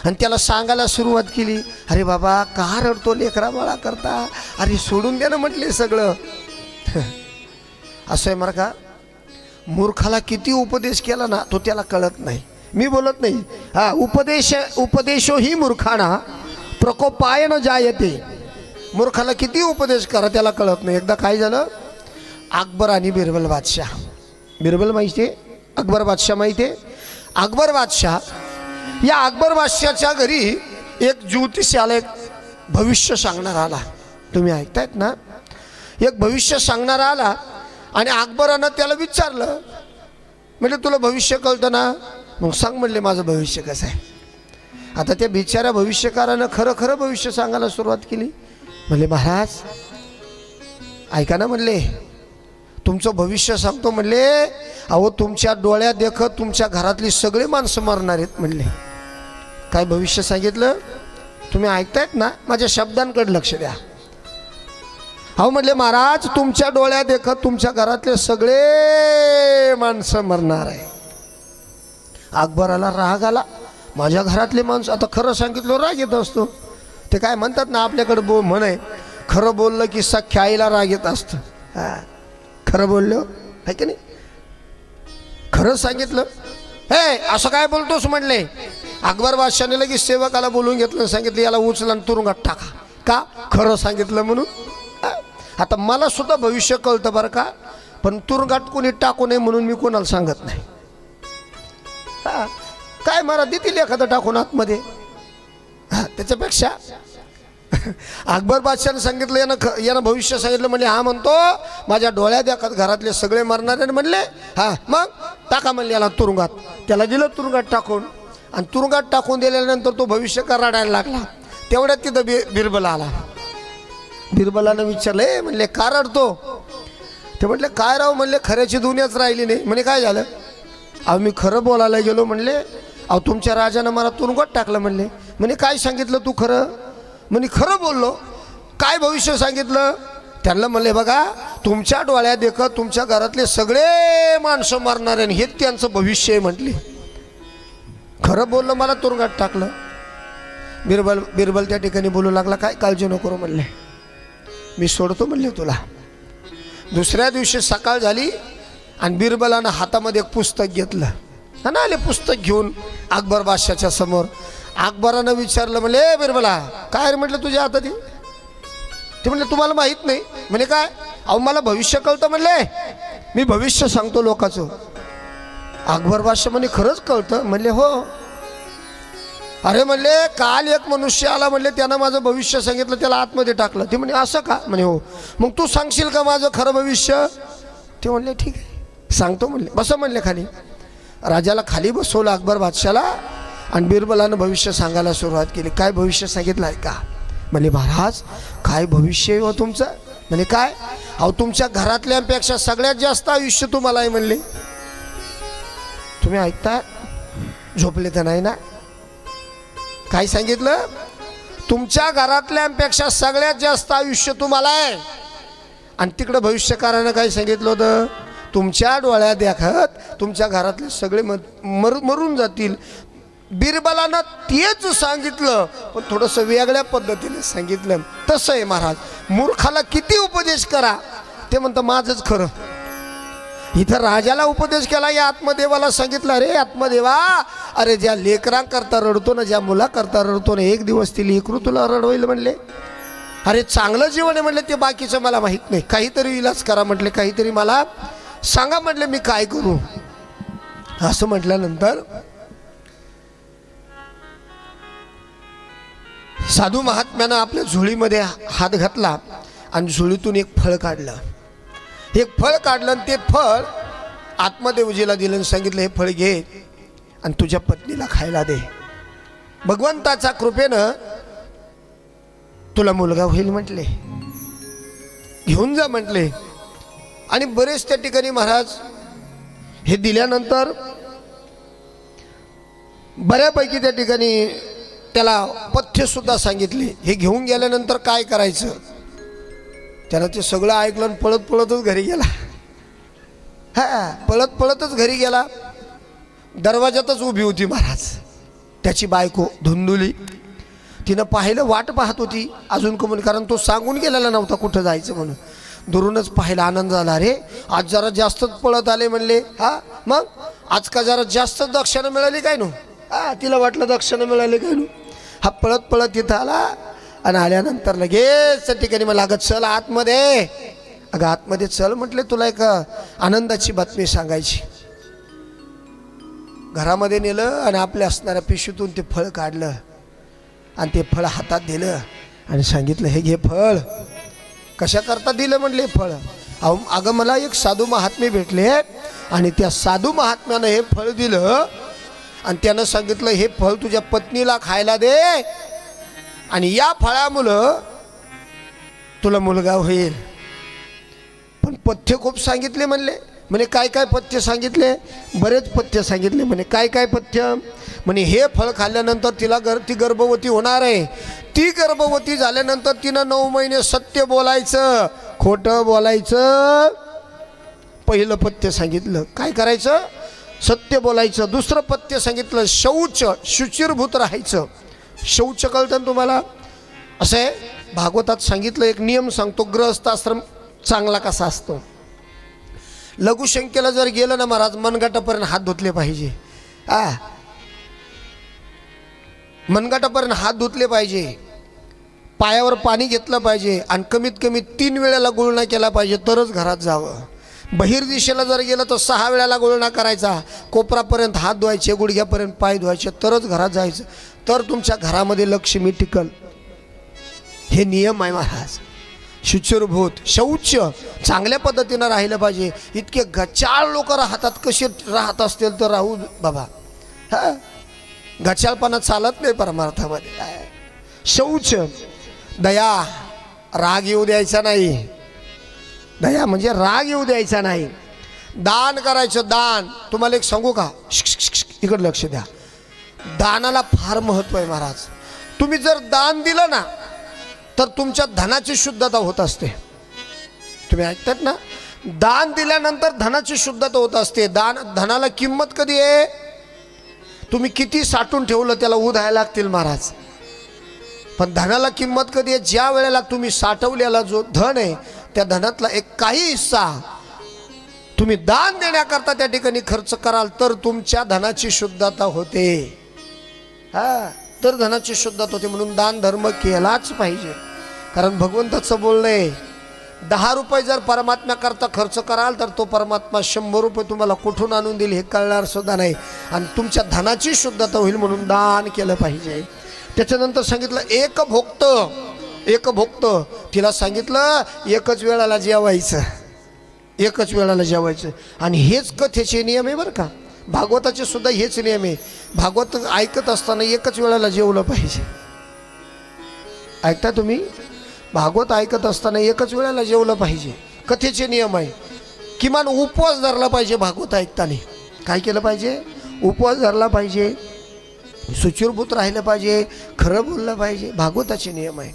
आणि त्याला सांगायला सुरुवात केली, अरे बाबा का रडतो लेकरा बाळा करता. अरे सोडून द्या ना म्हटले सगळं. असं आहे मर का. मूर्खाला किती उपदेश केला ना तो त्याला कळत नाही. मी बोलत नाही. उपदेशो ही मूर्खाना प्रकोपाय न जायते. मूर्खाला किती उपदेश करा त्याला कळत नाही. एकदा काय झालं, अकबर आणि बिरबल बादशाह. बिरबल माहिती आहे, अकबर बादशाह माहिती आहे. अकबर बादशाह, या अकबर बादशाहच्या घरी एक ज्योतिष आला, एक भविष्य सांगणारा आला. तुम्ही ऐकतायत ना. एक भविष्य सांगणारा आला आणि अकबरानं त्याला विचारलं, म्हणजे तुला भविष्य कळतं ना, मग सांग म्हणले माझं भविष्य कसं आहे. आता त्या बिचाऱ्या भविष्यकारानं खरं खरं भविष्य सांगायला सुरुवात केली. म्हणले महाराज ऐका ना म्हणले, तुमचं भविष्य सांगतो म्हणले. अहो तुमच्या डोळ्यात देखत तुमच्या घरातली सगळी माणसं मरणार आहेत म्हणले. काय भविष्य सांगितलं तुम्ही ऐकतायत ना, माझ्या शब्दांकडे लक्ष द्या. अहो म्हणले महाराज तुमच्या डोळ्यात देखत तुमच्या घरातले सगळे माणसं मरणार आहे. अकबराला राग आला. माझ्या घरातले माणसं, आता खरं सांगितलं राग येत असतो. ते काय म्हणतात ना आपल्याकडे म्हण आहे, खरं बोललं की सख्या आईला राग येत असतं. खरं बोललो आहे की नाही. खरं सांगितलं, हे असं काय बोलतोस म्हणले. अकबर बादशाहने लगेच सेवकाला बोलून घेतलं, सांगितलं याला उचला आणि तुरुंगात टाका. का खरं सांगितलं म्हणून. आता मला सुद्धा भविष्य कळतं बरं का, पण तुरुंगात कोणी टाकू नये म्हणून मी कोणाला सांगत नाही. काय मला देतील एखादं टाकून आतमध्ये. त्याच्यापेक्षा अकबर बादशाहने सांगितलं, यानं भविष्य सांगितलं म्हणजे हा म्हणतो माझ्या डोळ्यात एखाद घरातले सगळे मरणार आहे म्हणले. मग टाका म्हणले याला तुरुंगात. त्याला दिलं तुरुंगात टाकून आणि तुरुंगात टाकून दिल्यानंतर तो भविष्य रडायला लागला. तेवढ्यात तिथं बिरबल आला. बिरबलानं विचारलं म्हणले का रडतो? ते म्हटले काय राव म्हणले खऱ्याची दुनियाच राहिली नाही. म्हणे काय झालं? अहो मी खरं बोलायला गेलो म्हणले, अहो तुमच्या राजानं मला तुरुंगात टाकलं म्हणले. म्हणे काय सांगितलं तू खरं? म्हणे खरं बोललो. काय भविष्य सांगितलं? त्यांना म्हणले बघा तुमच्या डोळ्यात देखत तुमच्या घरातले सगळे माणसं मारणार आहे, हेच त्यांचं भविष्य आहे म्हटले. खरं बोललं, मला तुरुंगात टाकलं. बिरबल त्या ठिकाणी बोलू लागला काय काळजी नको म्हणले, मी सोडतो म्हणले तुला. दुसऱ्या दिवशी सकाळ झाली आणि बिरबलानं हातामध्ये एक पुस्तक घेतलं आणि आले पुस्तक घेऊन अकबर बादशाच्या समोर. अकबरानं विचारलं म्हणले बिरबला काय रे म्हटलं तुझ्या हातात? ते म्हणले तुम्हाला माहीत नाही? म्हणे काय? अहो मला भविष्य कळतं म्हणले, मी भविष्य सांगतो लोकांचं. अकबर बादशाह म्हणे खरंच कळतं? म्हणले हो. अरे म्हणले काल एक मनुष्य आला म्हणले, त्यानं माझं भविष्य सांगितलं, त्याला आतमध्ये टाकलं. ते म्हणे असं का? म्हणे हो. मग तू सांगशील का माझं खरं भविष्य? ते म्हणले ठीक आहे सांगतो म्हणले. बसा म्हणले खाली. राजाला खाली बसवलं अकबर बादशाला आणि बिरबलानं भविष्य सांगायला सुरुवात केली. काय भविष्य सांगितलं आहे का? म्हणे महाराज काय भविष्य हो तुमचं? म्हणे काय? अहो तुमच्या घरातल्यांपेक्षा सगळ्यात जास्त आयुष्य तुम्हाला आहे म्हणले. तुम्ही ऐकता? झोपले तर नाही ना? काय सांगितलं? तुमच्या घरातल्यांपेक्षा सगळ्यात जास्त आयुष्य तुम्हाला आहे. आणि तिकडं भविष्यकारानं काय सांगितलं होतं? तुमच्या डोळ्यात देखत तुमच्या घरातले सगळे मरून जातील. बिरबलानं तेच सांगितलं पण थोडंसं वेगळ्या पद्धतीने सांगितलं. तसं आहे महाराज, मूर्खाला किती उपदेश करा ते म्हणतं माझंच खरं. इथं राजाला उपदेश केला, या आत्मदेवाला सांगितलं अरे आत्मदेवा, अरे ज्या लेकरांकरता रडतो ना, ज्या मुलाकरता रडतो ना, एक दिवस ती लेकरू तुला रडवेल म्हणले. अरे चांगलं जीवन आहे म्हणले, ते बाकीचं मला माहीत नाही, काहीतरी इलाज करा म्हटले, काहीतरी मला सांगा म्हटले, मी काय करू? असं म्हटल्यानंतर साधू महात्म्यानं आपल्या झोळीमध्ये हात घातला आणि झोळीतून एक फळ काढलं. एक फळ काढलं आणि ते फळ आत्मदेवजीला दिलं आणि सांगितलं हे फळ घे आणि तुझ्या पत्नीला खायला दे. भगवंताच्या कृपेनं तुला मुलगा होईल म्हटले, घेऊन जा म्हटले. आणि बरेच त्या ठिकाणी महाराज हे दिल्यानंतर बऱ्यापैकी त्या ठिकाणी त्याला पथ्य सुद्धा सांगितले. हे घेऊन गेल्यानंतर काय करायचं? त्यानं ते सगळं ऐकलं आणि पळत पळतच घरी गेला. पळत पळतच घरी गेला. दरवाजातच उभी होती महाराज त्याची बायको धुंदुली. तिनं पाहिलं, वाट पाहत होती अजून कमून, कारण तो सांगून गेलेला नव्हता कुठं जायचं म्हणून. दुरूनच पाहिला, आनंद झाला. अरे आज जरा जास्तच पळत आले म्हणले. मग आज का जरा जास्त दक्षिणा मिळाली काय नो? तिला वाटलं दक्षिणा मिळाली काय नो. हा पळत पळत तिथं आला आणि आल्यानंतर लगेच त्या ठिकाणी मला अगं चल आतमध्ये. अगं आतमध्ये चल म्हटले, तुला एक आनंदाची बातमी सांगायची. घरामध्ये नेलं आणि आपल्या असणाऱ्या पिशवीतून ते फळ काढलं आणि ते फळ हातात दिलं आणि सांगितलं हे घे फळ. कशा करता दिलं म्हणले फळ? अगं मला एक साधू महात्मे भेटले आणि त्या साधू महात्म्यानं हे फळ दिलं आणि त्यानं सांगितलं हे फळ तुझ्या पत्नीला खायला दे आणि या फळामुळं तुला मुलगा होईल. पण पथ्य खूप सांगितले म्हणले. म्हणे काय काय पथ्य सांगितले? बरेच पथ्य सांगितले. म्हणे काय काय पथ्य? म्हणे हे फळ खाल्ल्यानंतर ती गर्भवती होणार आहे. ती गर्भवती झाल्यानंतर तिनं 9 महिने सत्य बोलायचं, खोटं बोलायचं. पहिलं पथ्य सांगितलं. काय करायचं? सत्य बोलायचं. दुसरं पथ्य सांगितलं शौच, शुचिरभूत राहायचं. शौच कळतं ना तुम्हाला? असं आहे भागवतात सांगितलं, एक नियम सांगतो गृहस्थाश्रम चांगला कसा असतो. लघुशंकेला जर गेलं ना महाराज, मनगटापर्यंत हात धुतले पाहिजे. मनगटापर्यंत हात धुतले पाहिजे, पायावर पाणी घेतलं पाहिजे आणि कमीत कमी 3 वेळेला गुळणा केला पाहिजे, तरच घरात जावं. बहिर्दिशेला जर गेलं तर 6 वेळेला गुळणा करायचा, कोपरापर्यंत हात धुवायचे, गुडघ्यापर्यंत पाय धुवायचे, तरच घरात जायचं. तर तुमच्या घरामध्ये लक्ष्मी टिकल. हे नियम आहे महाराज. शुचिरभूत, शौच चांगल्या पद्धतीनं राहिलं पाहिजे. इतके गचाळ लोक राहतात, कसे राहत असतील तर राहू बाबा. गचाळपणा चालत नाही परमार्थामध्ये. शौच, दया, राग येऊ द्यायचा नाही. दया म्हणजे राग येऊ द्यायचा नाही. दान करायचं. दान तुम्हाला एक सांगू का, इकडे लक्ष द्या. दानाला फार महत्व आहे महाराज. तुम्ही जर दान दिलं ना तर तुमच्या धनाची शुद्धता होत असते. तुम्ही ऐकतात ना, दान दिल्यानंतर धनाची शुद्धता होत असते. धनाला किंमत कधी आहे, तुम्ही किती साठून ठेवलं त्याला उधायला लागतील महाराज. पण धनाला किंमत कधी आहे, ज्या वेळेला तुम्ही साठवलेला जो धन आहे त्या धनातला एक काही हिस्सा तुम्ही दान देण्याकरता त्या ठिकाणी खर्च कराल तर तुमच्या धनाची शुद्धता होते. तर धनाची शुद्धता होते. म्हणून दान धर्म केलाच पाहिजे. कारण भगवंताचं बोलणं आहे, 10 रुपये जर परमात्म्याकरता खर्च कराल तर तो परमात्मा 100 रुपये तुम्हाला कुठून आणून देईल हे कळणार सुद्धा नाही. आणि तुमच्या धनाची शुद्धता होईल म्हणून दान केलं पाहिजे. त्याच्यानंतर सांगितलं एक भोक्त. एक भोक्त तिला सांगितलं एकच वेळाला जेवायचं, एकच वेळाला जेवायचं. आणि हेच कथेचे नियम आहे बरं का. भागवताचे सुद्धा हेच नियम आहे. भागवत ऐकत असताना एकच वेळाला जेवलं पाहिजे. ऐकता तुम्ही, भागवत ऐकत असताना एकच वेळेला जेवलं पाहिजे. कथेचे नियम आहे. किमान उपवास धरला पाहिजे. भागवत ऐकताना काय केलं पाहिजे, उपवास धरला पाहिजे, सुचिरभूत राहिलं पाहिजे, खरं बोललं पाहिजे. भागवताचे नियम आहे.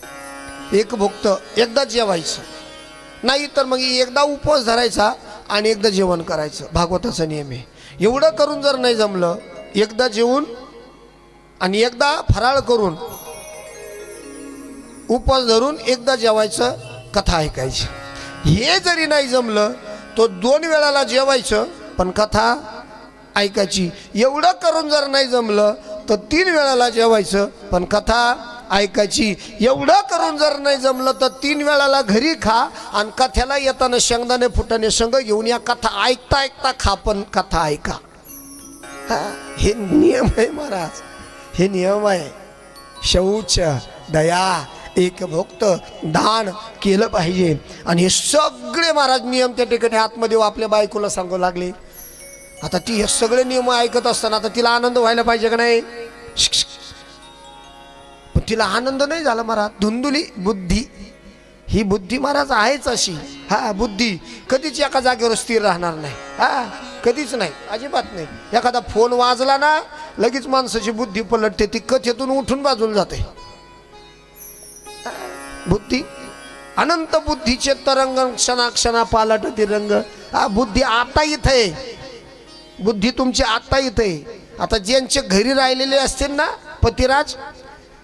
एक भोक्त एकदा जेवायचं, नाही तर मग एकदा उपवास धरायचा आणि एकदा जेवण करायचं. भागवताचा नियम आहे. एवढं करून जर नाही जमलं, एकदा जेवून आणि एकदा फराळ करून उपवास धरून एकदा जेवायचं, कथा ऐकायची. हे जरी नाही जमलं तो 2 वेळाला जेवायचं पण कथा ऐकायची. एवढं करून जर नाही जमलं तर 3 वेळाला जेवायचं पण कथा ऐकायची. एवढं करून जर नाही जमलं तर 3 वेळाला घरी खा आणि कथेला येताना शेंगदाणे फुटाणे संग घेऊन या. कथा ऐकता ऐकता खा पण कथा ऐका. हे नियम आहे महाराज. हे नियम आहे. शौच, दया, एक भोक्त, दान केलं पाहिजे. आणि हे सगळे महाराज नियम त्या ठिकाणी आतमध्ये आपल्या बायकोला सांगू लागले. आता ती हे सगळे नियम ऐकत असताना आता तिला आनंद व्हायला पाहिजे का नाही. पण तिला आनंद नाही झाला महाराज. धुंदुली बुद्धी, ही बुद्धी महाराज आहेच अशी. बुद्धी कधीच एका जागेवर स्थिर राहणार नाही. कधीच नाही, अजिबात नाही. एखादा फोन वाजला ना लगेच माणसाची बुद्धी पलटते. ती कथेतून उठून बाजूला जाते. बुद्धी अनंत बुद्धीचे तरंग क्षणाक्षणा पालटती रंग. बुद्धी आता इथे, बुद्धी तुमची आता इथे. आता ज्यांचे घरी राहिलेले असतील ना पतिराज,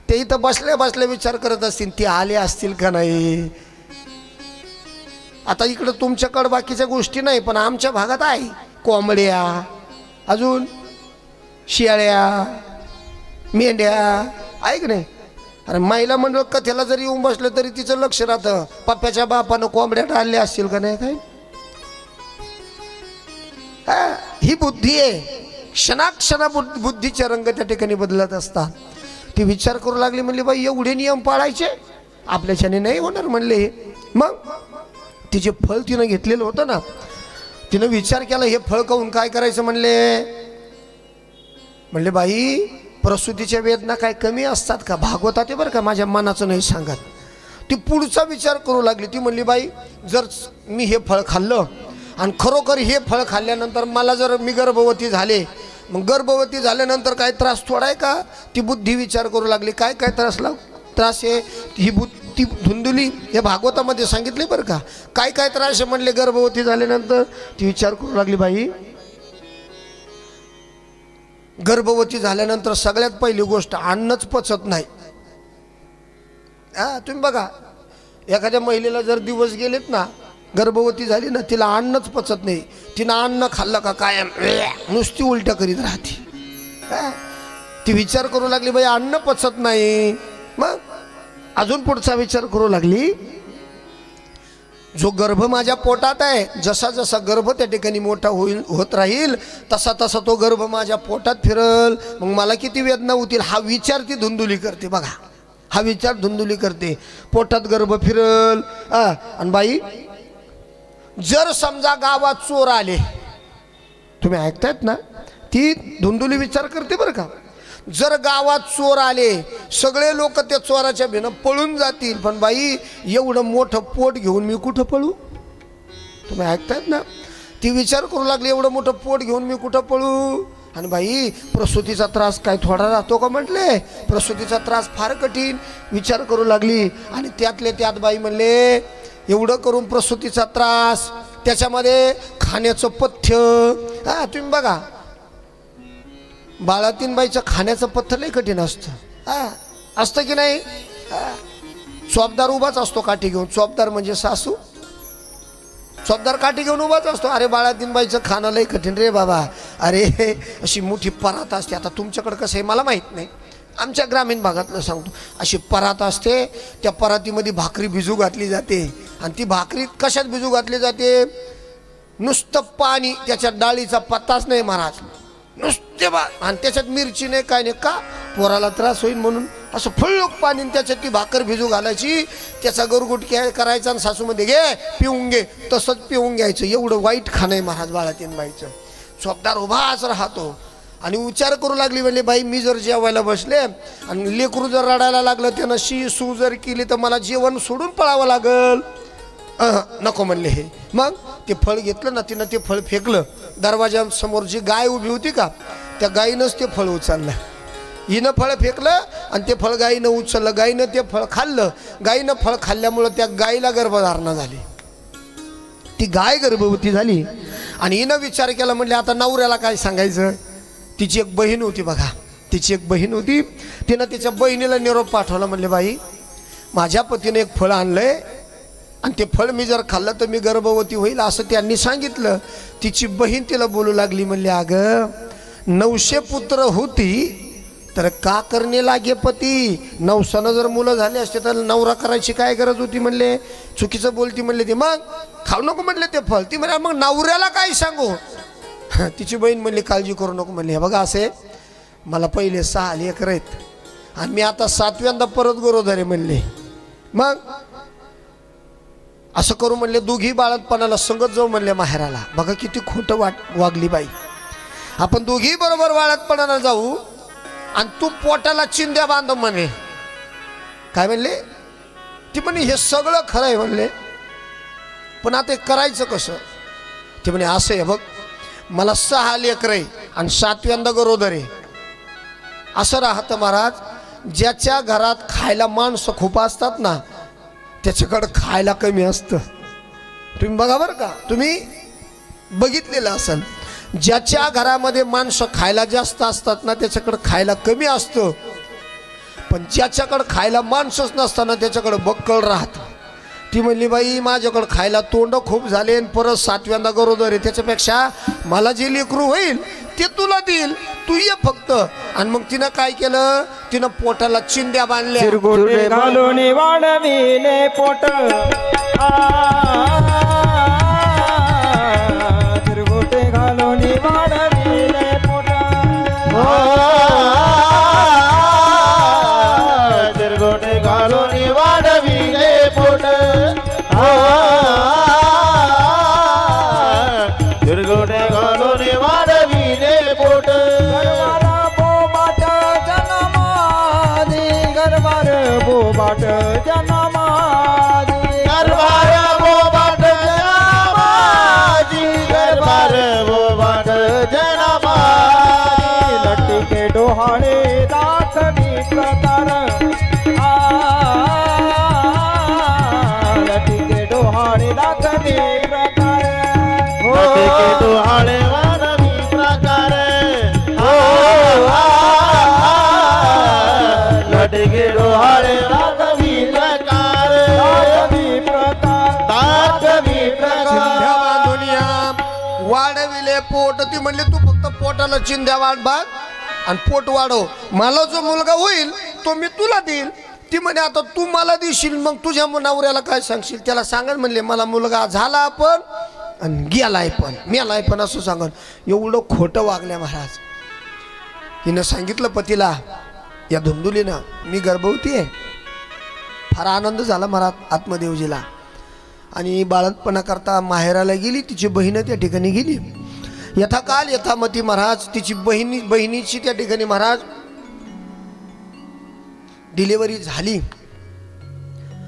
ते इथं बसले बसले विचार करत असतील ते आले असतील का नाही. आता इकडं तुमच्याकडं बाकीच्या गोष्टी नाही पण आमच्या भागात आहे. कोंबड्या, अजून शेळ्या, मेंढ्या, ऐक नाही. अरे महिला मंडळ कथेला जरी येऊन बसलं तरी तिचं लक्ष राहतं पप्प्याच्या बापानं कोंबड्या टाळल्या असतील का नाही. काय ही बुद्धी आहे. क्षणाक्षणा बुद्धीचे रंग त्या ठिकाणी बदलत असतात. ती विचार करू लागली. म्हणली बाई एवढे नियम पाळायचे आपल्याच्याने नाही होणार म्हणले. मग तिचे फळ तिनं घेतलेलं होतं ना, तिनं विचार केला हे फळ खाऊन काय करायचं. म्हणले बाई प्रसूतीच्या वेदना काय कमी असतात का. भागवतात आहे बरं का, माझ्या मनाचं नाही सांगत. ती पुढचा विचार करू लागली. ती म्हणली बाई जर मी हे फळ खाल्लं आणि खरोखर हे फळ खाल्ल्यानंतर मला जर मी गर्भवती झाले, मग गर्भवती झाल्यानंतर काय त्रास थोडा आहे का. ती बुद्धी विचार करू लागली काय काय त्रास आहे. ही बुद्धी धुंदुली हे भागवतामध्ये सांगितले बरं का, काय काय त्रास आहे म्हणले गर्भवती झाल्यानंतर. ती विचार करू लागली बाई गर्भवती झाल्यानंतर सगळ्यात पहिली गोष्ट अन्नच पचत नाही. तुम्ही बघा एखाद्या महिलेला जर दिवस गेलेत ना, गर्भवती झाली ना, तिला अन्नच पचत नाही. तिनं अन्न खाल्लं का काय नुसती उलट्या करीत राहते. ती विचार करू लागली बाई अन्न पचत नाही. मग अजून पुढचा विचार करू लागली, जो गर्भ माझ्या पोटात आहे, जसा जसा गर्भ त्या ठिकाणी मोठा होत राहील तसा तसा तो गर्भ माझ्या पोटात फिरल, मग मला किती वेदना होतील. हा विचार ती धुंदुली करते. बघा हा विचार धुंदुली करते. पोटात गर्भ फिरल. आणि बाई जर समजा गावात चोर आले, तुम्ही ऐकतायत ना, ती धुंदुली विचार करते बरं का. जर गावात चोर आले सगळे लोक त्या चोराच्या भीनं पळून जातील, पण बाई एवढं मोठं पोट घेऊन मी कुठं पळू? तुम्ही ऐकतायत ना? ती विचार करू लागली एवढं मोठं पोट घेऊन मी कुठं पळू? आणि बाई प्रसूतीचा त्रास काय थोडा राहतो का म्हटले? प्रसूतीचा त्रास फार कठीण. विचार करू लागली आणि त्यातले त्यात बाई म्हणले एवढं करून प्रसूतीचा त्रास, त्याच्यामध्ये खाण्याचं पथ्य. हा तुम्ही बघा बाळातीन बाईचं खाण्याचं पथ्य लय कठीण असतं. हा असतं की नाही? चोपदार उभाच असतो काठी घेऊन. चोपदार म्हणजे सासू. चोपदार काठी घेऊन उभाच असतो. अरे बाळातीन बाईचं खाणं लय कठीण रे बाबा. अरे अशी मोठी परात असते. आता तुमच्याकडं कसं आहे मला माहीत नाही, आमच्या ग्रामीण भागातलं सांगतो. अशी परात असते, त्या परातीमध्ये भाकरी भिजू घातली जाते. आणि ती भाकरी कशात भिजू घातली जाते? नुसतं पाणी, त्याच्यात डाळीचा पत्ताच नाही महाराज, नुसते आणि त्याच्यात मिरची नाही काय नाही. का? पोराला त्रास होईल म्हणून असं फळलोक पाणी, त्याच्यात ती भाकर भिजू घालायची, त्याचा गरगुट करायचा आणि सासूमध्ये घे पिऊन घे, तसंच पिऊन घ्यायचं. एवढं वाईट खाणं आहे महाराज बाळातीन बाईचं. चोपदार उभाच राहतो आणि विचार करू लागली म्हणले बाई मी जर जेवायला बसले आणि लेकरू जर रडायला लागलं, त्यानं शी सू जर केली तर मला जेवण सोडून पळावं लागल. नको म्हणले हे. मग ते फळ घेतलं ना तिनं, ते फळ फेकलं. दरवाजासमोर जी गाय उभी होती का, त्या गायीनंच ते फळ उचललं. हिनं फळ फेकलं आणि ते फळ गायीनं उचललं. गायीनं ते फळ खाल्लं. गायीनं फळ खाल्ल्यामुळं त्या गायीला गर्भधारणा झाली. ती गाय गर्भवती झाली आणि हिनं विचार केला म्हणले आता नवऱ्याला काय सांगायचं. तिची एक बहीण होती बघा, तिची एक बहीण होती. तिनं तिच्या बहिणीला निरोप पाठवला. म्हणले बाई माझ्या पतीने एक फळ आणलंय आणि ते फळ मी जर खाल्लं तर मी गर्भवती होईल असं त्यांनी सांगितलं. तिची बहीण तिला बोलू लागली म्हणले अगं 900 पुत्र होती तर का करणे लागे पती. 900 जर मुलं झाले असते तर नवरा करायची काय गरज होती म्हणले. चुकीचं बोलती म्हणले ती. मग खाऊ नको म्हणले ते फळ. ती म्हणले मग नवऱ्याला काय सांगू. तिची बहीण म्हणली काळजी करू नको म्हणले हे बघा असे मला पहिले 6 लेकरं आहेत आणि मी आता 7व्यांदा परत गरोदर आहे म्हणले. मग असं करू म्हणले दोघी बाळातपणाला संगत जाऊ म्हणले माहेराला. बघा किती खोटं वागली बाई. आपण दोघी बरोबर बाळातपणाला जाऊ आणि तू पोटाला चिंध्या बांध म्हणे. काय म्हणले ती म्हणे हे सगळं खरं आहे म्हणले, पण आता करायचं कसं. ते म्हणे असं आहे बघ मला 6 लेकरं आहे आणि 7व्यांदा गरोदर आहे. असं राहतं महाराज. ज्याच्या घरात खायला माणसं खूप असतात ना त्याच्याकडं खायला कमी असतं. तुम्ही बघा बरं का, तुम्ही बघितलेलं असेल. ज्याच्या घरामध्ये माणसं खायला जास्त असतात ना त्याच्याकडं खायला कमी असतं. पण ज्याच्याकडं खायला माणसंच नसताना त्याच्याकडं बक्कळ राहतं. ती म्हणली बाई माझ्याकडं खायला तोंड खूप झाले आणि परत 7व्यांदा गरोदर आहे, त्याच्यापेक्षा मला जे लेकरू होईल ते तुला देईल, तू ये फक्त. आणि मग तिनं काय केलं, तिनं पोटाला चिंध्या बांधल्या. चिरगुटे घालून वाढविले पोट, चिरगुटे घालून वाढविले पोट, चिरगुटे घालून वाढविले पोट, चिरगुटे घालून वाढविले पोट. गरबार बोबाट जन्मादी, गरबार बोबाट जन्मादी, गरबार बोबाट जन्मादी. लटके डोहाळे दाखवी प्रकार, लटके डोहाळे दाखवी प्रकार, लटके डोहाळे वाढवी प्रकार, लटके डोहाळे दाखवी प्रकार, दाखवी प्रकार, दाखवी प्रकार. दुनिया वाढविले पोट. ती म्हणली तू फक्त पोटाला चिंध्या वाढ बाग आणि पोट वाढव, मला जो मुलगा होईल तो मी तुला देईल. ती म्हणे आता तू मला देशील मग तुझ्या नवऱ्याला काय सांगशील. त्याला सांगल म्हणले मला मुलगा झाला पण आणि गेलाय पण मेलाय पण असं सांगल. एवढं खोटं वागल्या महाराज. हिनं सांगितलं पतीला या धुंदुलीनं मी गर्भवती आहे. फार आनंद झाला महाराज आत्मदेवजीला. आणि बाळंतपणा करता माहेराला गेली. तिची बहीण त्या ठिकाणी गेली. यथाकाल यथामती महाराज तिची बहिणीची त्या ठिकाणी महाराज डिलिव्हरी झाली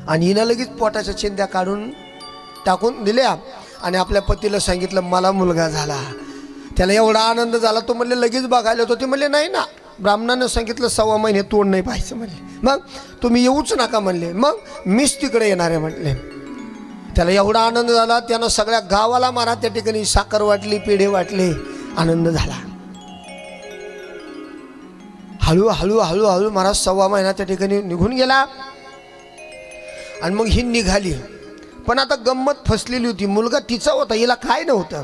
आणि हिनं लगेच पोटाच्या चिंध्या काढून टाकून दिल्या आणि आपल्या पतीला सांगितलं मला मुलगा झाला. त्याला एवढा आनंद झाला, तो म्हणले लगेच बघायला होतो. ते म्हणले नाही ना, ब्राह्मणानं सांगितलं 6 महिने तोंड नाही पाहायचं म्हणले. मग तुम्ही येऊच नका म्हणले, मग मीच तिकडे येणार आहे म्हटले. त्याला एवढा आनंद झाला, त्यानं सगळ्या गावाला मारा त्या ठिकाणी साखर वाटली, पेढे वाटले, आनंद झाला. हळूहळू हळूहळू महाराज 6 महिना त्या ठिकाणी निघून गेला आणि मग ही निघाली. पण आता गंमत फसलेली होती, मुलगा तिचा होता, हिला काय नव्हतं.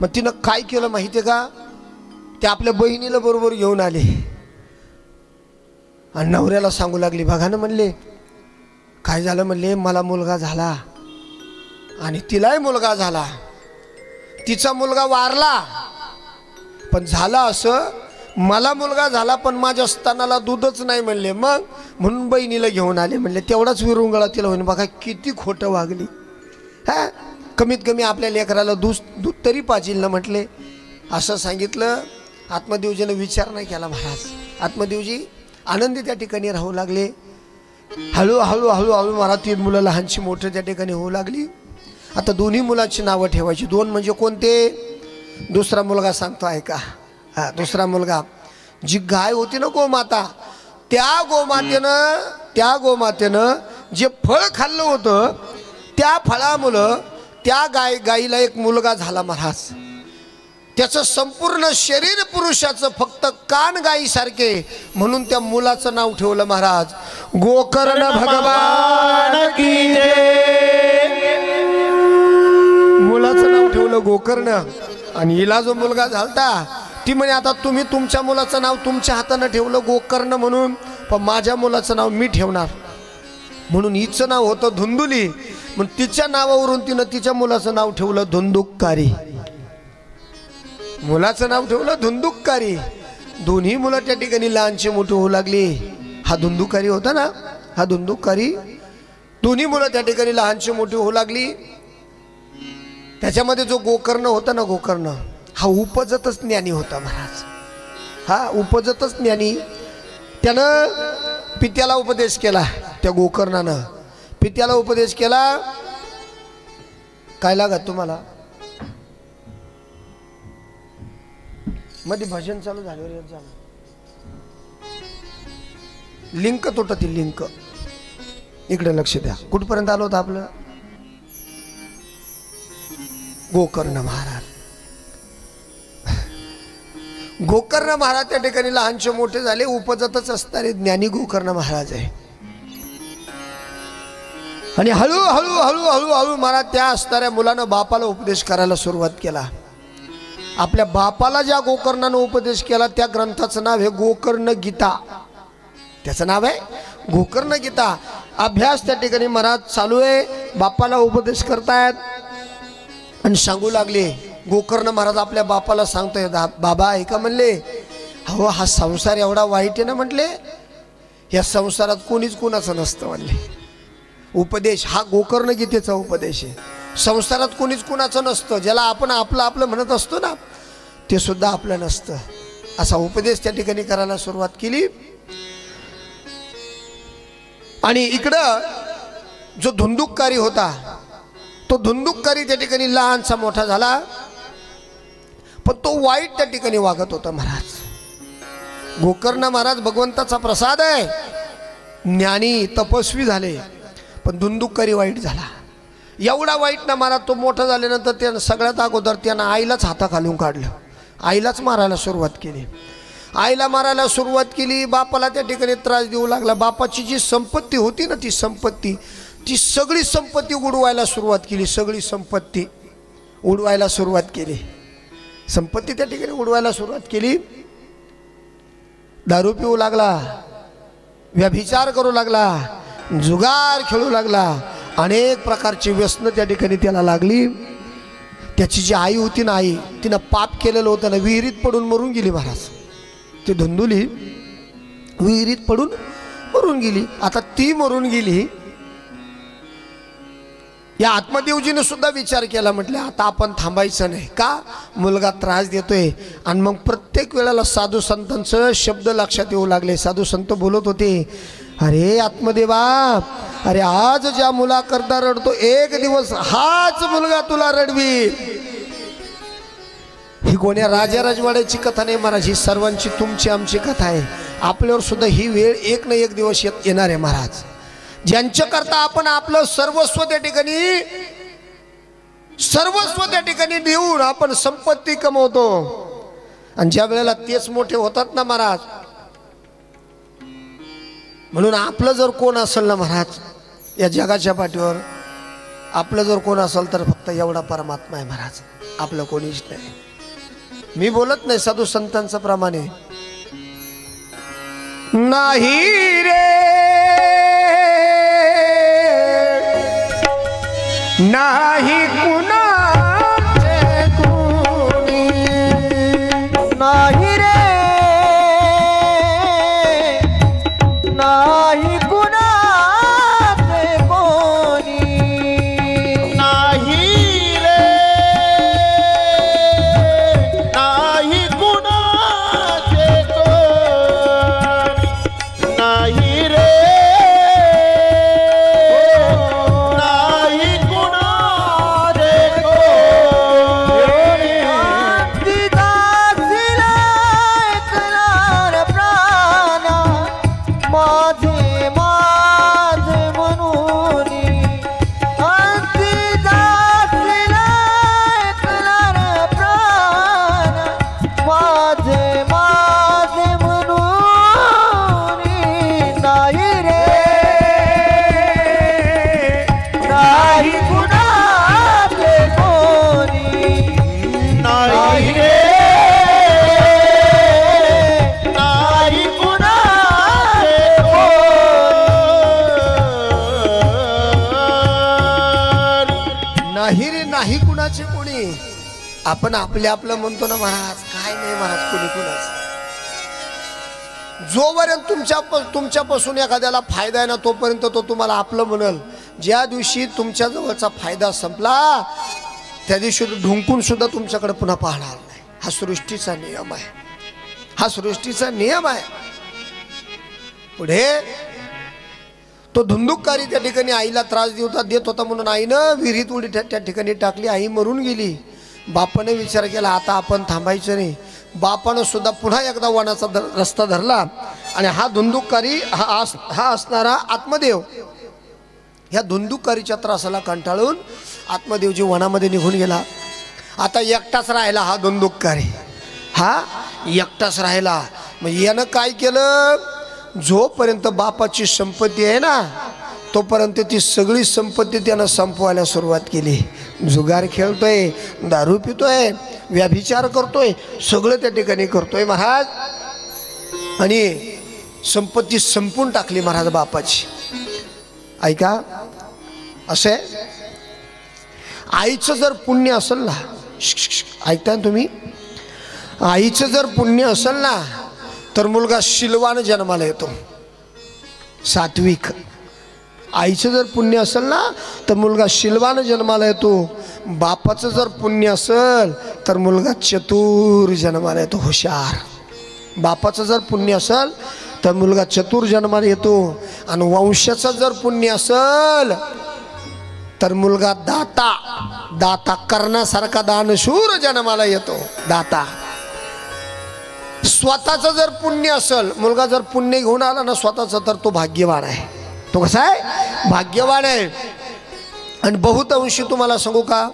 मग तिनं काय केलं माहिती आहे का, ते आपल्या बहिणीला बरोबर घेऊन आले आणि नवऱ्याला सांगू लागली, बघा ना म्हणले काय झालं, म्हणले मला मुलगा झाला आणि तिलाही मुलगा झाला. तिचा मुलगा वारला, पण झाला असं मला मुलगा झाला पण माझ्या स्तनाला दूधच नाही म्हणले. मग म्हणून बहिणीला घेऊन आले. म्हणले तेवढाच विरुंगळा तिला होईन. बघा किती खोटं वागली. हा, कमीत कमी आपल्या लेकराला दूध तरी पाहिजे ना म्हटले. असं सांगितलं. आत्मदेवजीनं विचार नाही केला महाराज. आत्मदेवजी आनंदी त्या ठिकाणी राहू लागले. हळूहळू हळूहळू मला 3 मुलं लहानशी मोठं त्या ठिकाणी होऊ लागली. आता दोन्ही मुलाची नावं ठेवायची. 2 म्हणजे कोणते, दुसरा मुलगा सांगतो ऐका. हा, दुसरा मुलगा, जी गाय होती ना गोमाता, त्या गोमातेनं जे फळ खाल्लं होतं त्या फळामुळं त्या गाईला एक मुलगा झाला महाराज. त्याचं संपूर्ण शरीर पुरुषाचं, फक्त कान गाईसारखे, म्हणून त्या मुलाचं नाव ठेवलं महाराज गोकर्ण भगवान की जय. मुलाचं नाव ठेवलं गोकर्ण. आणि हिला जो मुलगा झालता ती म्हणे आता तुम्ही तुमच्या मुलाचं नाव तुमच्या हातानं ठेवलं गोकर्ण म्हणून, पण माझ्या मुलाचं नाव मी ठेवणार. म्हणून हिचं नाव होतं धुंदुली. मग तिच्या नावावरून तिनं तिच्या मुलाचं नाव ठेवलं धुंदुककारी. मुलाचं नाव ठेवलं धुंदुककारी. दोन्ही मुलं त्या ठिकाणी लहानचे मोठे होऊ लागली. हा धुंदुककारी होता ना, हा धुंदुककारी. दोन्ही मुलं त्या ठिकाणी लहानचे मोठे होऊ लागली. त्याच्यामध्ये जो गोकर्ण होता ना, गोकर्ण हा उपजतच ज्ञानी होता महाराज. हा उपजतच ज्ञानी. त्यानं पित्याला उपदेश केला. त्या गोकर्णानं पित्याला उपदेश केला. काय लागत तुम्हाला, मध्ये भजन चालू झाल्यावर येत जा. लिंक तुटतील, लिंक. इकडे लक्ष द्या. कुठपर्यंत आलो होतं आपलं, गोकर्ण महाराज. गोकर्ण महाराज त्या ठिकाणी लहानचे मोठे झाले. उपजतच असणारे ज्ञानी गोकर्ण महाराज आहे. आणि हळूहळू हळूहळू हळू महाराज त्या असणाऱ्या मुलानं बापाला उपदेश करायला सुरुवात केला. आपल्या बापाला ज्या गोकर्णानं उपदेश केला त्या ग्रंथाचं नाव आहे गोकर्ण गीता. त्याचं नाव आहे गोकर्ण गीता. अभ्यास त्या ठिकाणी महाराज चालू आहे. बापाला उपदेश करतायत आणि सांगू लागले. गोकर्ण महाराज आपल्या बापाला सांगतोय, बाबा ऐका म्हणले, हो हा संसार एवढा वाईट आहे ना म्हटले, या संसारात कोणीच कोणाचं नसतं म्हणले. उपदेश हा गोकर्ण गीतेचा उपदेश आहे. संसारात कोणीच कोणाचं नसतं. ज्याला आपण आपलं आपलं म्हणत असतो ना, ते सुद्धा आपलं नसतं. असा उपदेश त्या ठिकाणी करायला सुरुवात केली. आणि इकडं जो धुंदुककारी होता, तो धुंदुककारी त्या ठिकाणी लहानसा मोठा झाला, पण तो वाईट त्या ठिकाणी वागत होता महाराज. गोकर्ण महाराज भगवंताचा प्रसाद आहे, ज्ञानी तपस्वी झाले, पण धुंदुककारी वाईट झाला. एवढा वाईट ना महाराज, तो मोठा झाल्यानंतर त्यानं सगळ्यात अगोदर त्यानं आईलाच हाताखालून काढलं. आईलाच मारायला सुरुवात केली. आईला मारायला सुरुवात केली. बापाला त्या ठिकाणी त्रास देऊ लागला. बापाची जी संपत्ती होती ना, ती सगळी संपत्ती उडवायला सुरुवात केली. सगळी संपत्ती उडवायला सुरुवात केली. संपत्ती त्या ठिकाणी उडवायला सुरुवात केली. दारू पिऊ लागला, व्यभिचार करू लागला, जुगार खेळू लागला, अनेक प्रकारची व्यसनं त्या ठिकाणी त्याला लागली. त्याची जी आई होती ना, आई तिनं पाप केलेलं होतं ना, विहिरीत पडून मरून गेली महाराज. ती धुंदुली विहिरीत पडून मरून गेली. आता ती मरून गेली, या आत्मदेवजीने सुद्धा विचार केला. म्हटलं आता आपण थांबायचं नाही का, मुलगा त्रास देतोय. आणि मग प्रत्येक वेळेला साधू संतांचं शब्द लक्षात येऊ लागले. साधू संत बोलत होते, अरे आत्मदेवा, अरे आज ज्या मुलाकरता रडतो एक दिवस हाच मुलगा तुला रडवी. ही कोण्या राजा राजवाड्याची कथा नाही महाराज, ही सर्वांची तुमची आमची कथा आहे. आपल्यावर सुद्धा ही वेळ एक ना एक दिवस येणार आहे महाराज. ज्यांच्याकरता आपण आपलं सर्वस्व त्या ठिकाणी देऊन आपण संपत्ती कमवतो, आणि ज्या वेळेला तेच मोठे होतात ना महाराज. म्हणून आपलं जर कोण असेल ना महाराज या जगाच्या पाठीवर, आपलं जर कोण असेल तर फक्त एवढा परमात्मा आहे महाराज, आपलं कोणीच नाही. मी बोलत नाही साधू संतांच्या प्रमाणे, नाही रे नाही कुणाचे कोणी, नाही रे नाही कुणाचे कोणी, नाही रे नाही कुणाचे कोणी, नाही रे नाही कुणाचे कोणी. दिदासीला ऐकणार प्राणा माझे माझे म्हणून, दिदासीला ऐकणार प्राणा माझे माझे म्हणून, नाही रे नाही कुणाचे कोणी, नाही रे नाही कुणाचे कोणी. नाही रे नाही कुणाचे कोणी. आपण आपले आपलं म्हणतो ना महाराज, काय नाही महाराज कोणी कुणाचं. जोपर्यंत तुमच्यापासून एखाद्याला फायदा आहे ना तोपर्यंत तो तुम्हाला आपलं म्हणल. ज्या दिवशी तुमच्या जवळचा फायदा संपला त्या दिवशी ढुंकून सुद्धा तुमच्याकडे पुन्हा पाहणार नाही. हा सृष्टीचा नियम आहे, हा सृष्टीचा नियम आहे. पुढे तो धुंदुककारी त्या ठिकाणी आईला त्रास देत होता म्हणून आईनं विहिरीत उडी त्या ठिकाणी टाकली. आई मरून गेली. बापाने विचार केला आता आपण थांबायचं नाही. बापानं सुद्धा पुन्हा एकदा वनाचा रस्ता धरला आणि हा धुंदुककारी हा असणारा आत्मदेव ह्या धुंदुकारीच्या त्रासाला कंटाळून आत्मदेवजी वनामध्ये निघून गेला. आता एकटाच राहिला हा धुंदुककारी, हा एकटाच राहिला. मग यानं काय केलं, जोपर्यंत बापाची संपत्ती आहे ना तोपर्यंत ती सगळी संपत्ती त्यानं संपवायला सुरुवात केली. जुगार खेळतोय, दारू पितोय, व्यभिचार करतोय, सगळं त्या ठिकाणी करतोय महाराज. आणि संपत्ती संपून टाकली महाराज बापाची. ऐका, असे आईचं जर पुण्य असेल ना, ऐकताय तुम्ही, आईचं जर पुण्य असेल ना तर मुलगा शिलवान जन्माला येतो, सात्विक. आईचं जर पुण्य असेल ना तर मुलगा शिलवान जन्माला येतो. बापाचं जर पुण्य असेल तर मुलगा चतुर जन्माला येतो, हुशार. बापाचं जर पुण्य असेल तर मुलगा चतुर जन्माला येतो. आणि वंशाचं जर पुण्य असेल तर मुलगा दाता करण्यासारखा दानशूर जन्माला येतो, दाता. स्वतःचं जर पुण्य असेल, मुलगा जर पुण्य घेऊन आला ना स्वतःचं, तर तो भाग्यवान आहे. तो कसा आहे, भाग्यवान आहे. आणि बहुतांशी तुम्हाला सांगू का,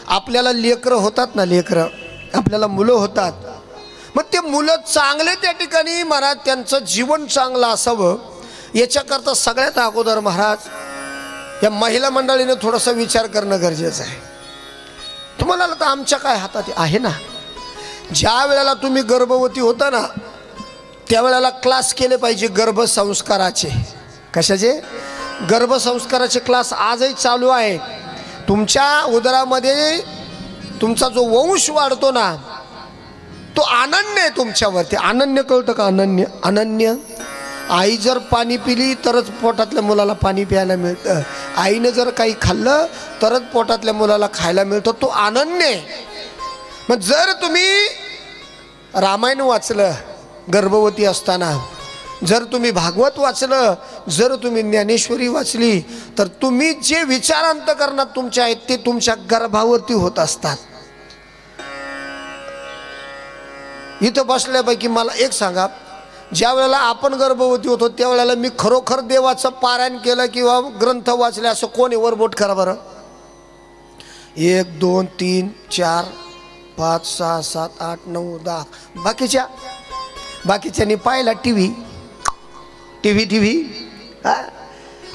आपल्याला लेकरं होतात ना, लेकरं आपल्याला मुलं होतात. मग ते मुलं चांगले त्या ठिकाणी महाराज त्यांचं जीवन चांगलं असावं याच्याकरता सगळ्यात अगोदर महाराज या महिला मंडळीने थोडासा विचार करणं गरजेचं आहे. तुम्हाला तर आमच्या काय हातात आहे ना, ज्या वेळेला तुम्ही गर्भवती होता ना त्यावेळेला क्लास केले पाहिजे गर्भसंस्काराचे. कशाचे? गर्भसंस्काराचे क्लास आजही चालू आहे. तुमच्या उदरामध्ये तुमचा जो वंश वाढतो ना तो अनन्य आहे तुमच्यावरती. अनन्य कळतं का? अनन्य, अनन्य. आई जर पाणी पिली तरच पोटातल्या मुलाला पाणी प्यायला मिळतं. आईनं जर काही खाल्लं तरच पोटातल्या मुलाला खायला मिळतं. तो अनन्य आहे. मग जर तुम्ही रामायण वाचलं गर्भवती असताना जर तुम्ही भागवत वाचलं, जर तुम्ही ज्ञानेश्वरी वाचली, तर तुम्ही जे विचार अंतःकरणात तुमच्या आहेत ते तुमच्या गर्भावरती होत असतात. इथं बसल्यापैकी मला एक सांगा, ज्या वेळेला आपण गर्भवती होतो त्यावेळेला मी खरोखर देवाचं पारायण केलं किंवा ग्रंथ वाचले असं कोणी वर बोट करा बरं. 1 2 3 4 5 6 7 8 9 10. बाकीच्यांनी पाहिला टीव्ही.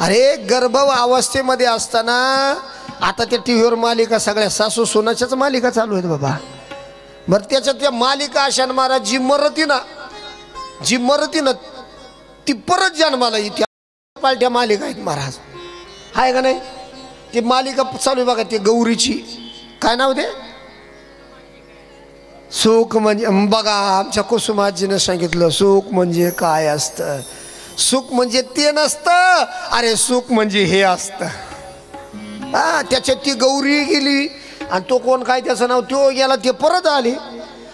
अरे गर्भ अवस्थेमध्ये असताना आता त्या टीव्हीवर मालिका सगळ्या सासू सोनाच्याच मालिका चालू आहेत बाबा. बरं त्याच्यात त्या मालिका अशा महाराज जी मरती ना ती परत जन्माला येते. पालट्या मालिका आहेत महाराज, आहे का नाही? ती मालिका चालू आहे बघा, ती गौरीची काय नाव ते, सुख म्हणजे. बघा आमच्या कुसुमाजीनं सांगितलं सुख म्हणजे काय असतं. सुख म्हणजे ते नसतं, अरे सुख म्हणजे हे असतं. हा त्याच्यात ती गौरी गेली आणि तो कोण काय त्याचं नाव तो गेला, ते परत आली.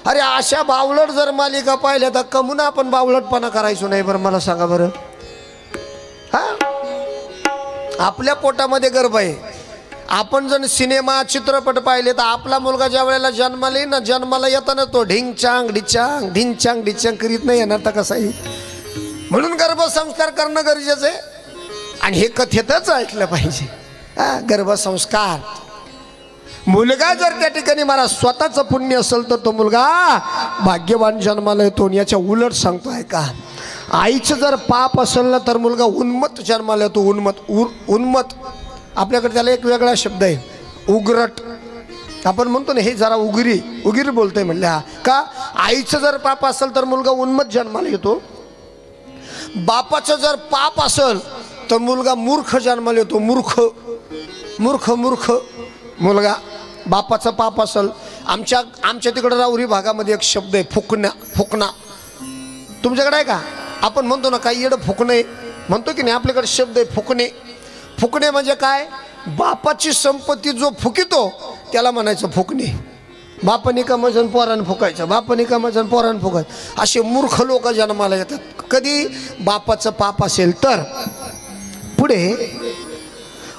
अरे अशा बावलट जर मालिका पाहिल्या तर कमून आपण बावलटपणा करायचो नाही बरं, मला सांगा बरं. हा आपल्या पोटामध्ये गर्भ आहे. आपण जर सिनेमा चित्रपट पाहिले तर आपला मुलगा ज्या वेळेला जन्माला येईल ना, जन्माला येताना तो ढिंग चांग डिचांग करीत नाही येणार तर कसाही. म्हणून गर्भसंस्कार करणं गरजेचं आहे आणि हे कथेतच ऐकलं पाहिजे. गर्भसंस्कार मुलगा जर त्या ठिकाणी मला स्वतःचं पुण्य असेल तर तो मुलगा भाग्यवान जन्माला येतो. याच्या उलट सांगतोय का, आईचं जर पाप असेल ना तर मुलगा उन्मत्त जन्माला येतो. उन्मत्त आपल्याकडे त्याला एक वेगळा शब्द आहे, उग्रट. आपण म्हणतो ना हे जरा उगिरी बोलतोय म्हणल्या का. आईचं जर पाप असेल तर मुलगा उन्मत्त जन्माला येतो. बापाचं जर पाप असेल तर मुलगा मूर्ख जन्माला येतो. मूर्ख मुलगा. बापाचं पाप असेल. आमच्या तिकडं राऊरी भागामध्ये एक शब्द आहे फुकणा. तुमच्याकडे आहे का? आपण म्हणतो ना काही येडं फुकणे म्हणतो की नाही, आपल्याकडे शब्द आहे फुकणे म्हणजे काय, बापाची संपत्ती जो फुकितो त्याला म्हणायचं फुकणे. बापाने कमायचं पोरानं फुकायचं, बापाने कमायचं पोरानं फुकायचं. असे मूर्ख लोक जन्माला येतात. कधी बापाचं पाप असेल तर. पुढे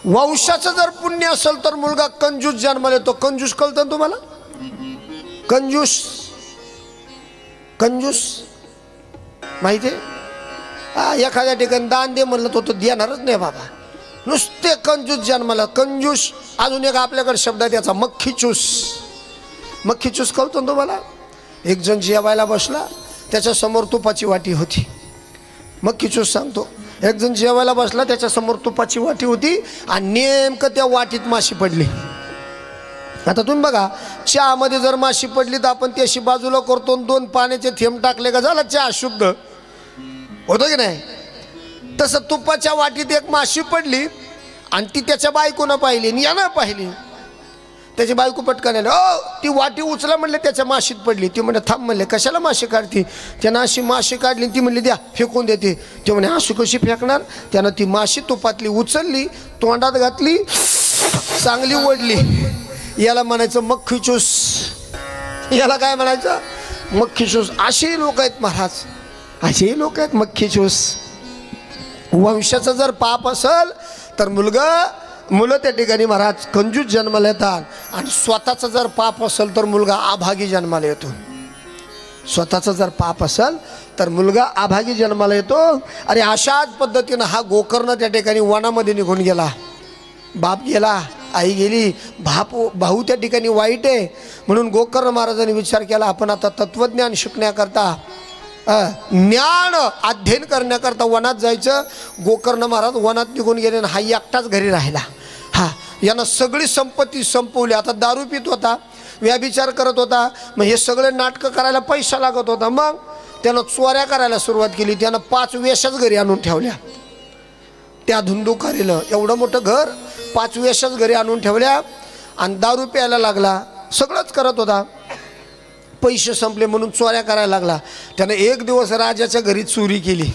वंशाचं जर पुण्य असेल तर मुलगा कंजूस जन्माला येतो. कंजूस कळतं ना तुम्हाला? कंजूस माहिती आहे? एखाद्या ठिकाणी दान दे म्हणलं तो देणारच नाही बाबा, नुसते कंजूस जन्माला. कंजूस. अजून एक आपल्याकडे शब्द आहे त्याचा, मक्खीचूस कळतो ना तुम्हाला? एक जण जेवायला बसला, त्याच्यासमोर तुपाची वाटी होती. मक्खीचूस सांगतो. एक जण जेवायला बसला, त्याच्यासमोर तुपाची वाटी होती आणि नेमकं त्या वाटीत माशी पडली. आता तुम्ही बघा, चहामध्ये जर माशी पडली तर आपण त्याशी बाजूला करतो, 2 पाण्याचे थेंब टाकले का झाला चहा शुद्ध होतो की नाही? तसं तुपाच्या वाटीत एक माशी पडली आणि ती त्याच्या बायकोनं पाहिली आणि यानं पाहिली. त्याची बायको पटकन आली, ती वाटी उचला म्हणले, त्याच्या माशीत पडली. ती म्हणले थांब म्हणले, कशाला माशी काढती? त्यानं अशी माशी काढली, ती म्हणली द्या फेकून देते. ते म्हणे अशी कशी फेकणार? त्यानं ती माशी तुपातली उचलली, तोंडात घातली, चांगली ओढली. याला म्हणायचं मक्खीचूस. याला काय म्हणायचं? मक्खीचूस. असे लोक आहेत महाराज, असे लोक आहेत मक्खीचूस. वंशाचं जर पाप असेल तर मुलं त्या ठिकाणी महाराज कंजूस जन्माला येतात आणि स्वतःचं जर पाप असेल तर मुलगा आभागी जन्माला येतो. स्वतःचं जर पाप असेल तर मुलगा आभागी जन्माला येतो. आणि अशाच पद्धतीनं हा गोकर्ण त्या ठिकाणी वनामध्ये निघून गेला. बाप गेला, आई गेली, भाऊ त्या ठिकाणी वाईट आहे. म्हणून गोकर्ण महाराजांनी विचार केला, आपण आता तत्वज्ञान शिकण्याकरता, ज्ञान अध्ययन करण्याकरता वनात जायचं. गोकर्ण महाराज वनात निघून गेले आणि हा एकटाच घरी राहिला. यानं सगळी संपत्ती संपवली. आता दारू पित होता, व्याभिचार करत होता, मग हे सगळे नाटकं करायला पैसा लागत होता. मग त्यानं चोऱ्या करायला सुरुवात केली. त्यानं 5 वेश्याच घरी आणून ठेवल्या. त्या धुंदुकारीलं एवढं मोठं घर 5 वेश्याच घरी आणून ठेवल्या आणि दारू प्यायला लागला. सगळंच करत होता. पैसे संपले म्हणून चोऱ्या करायला लागला. त्यानं एक दिवस राजाच्या घरी चोरी केली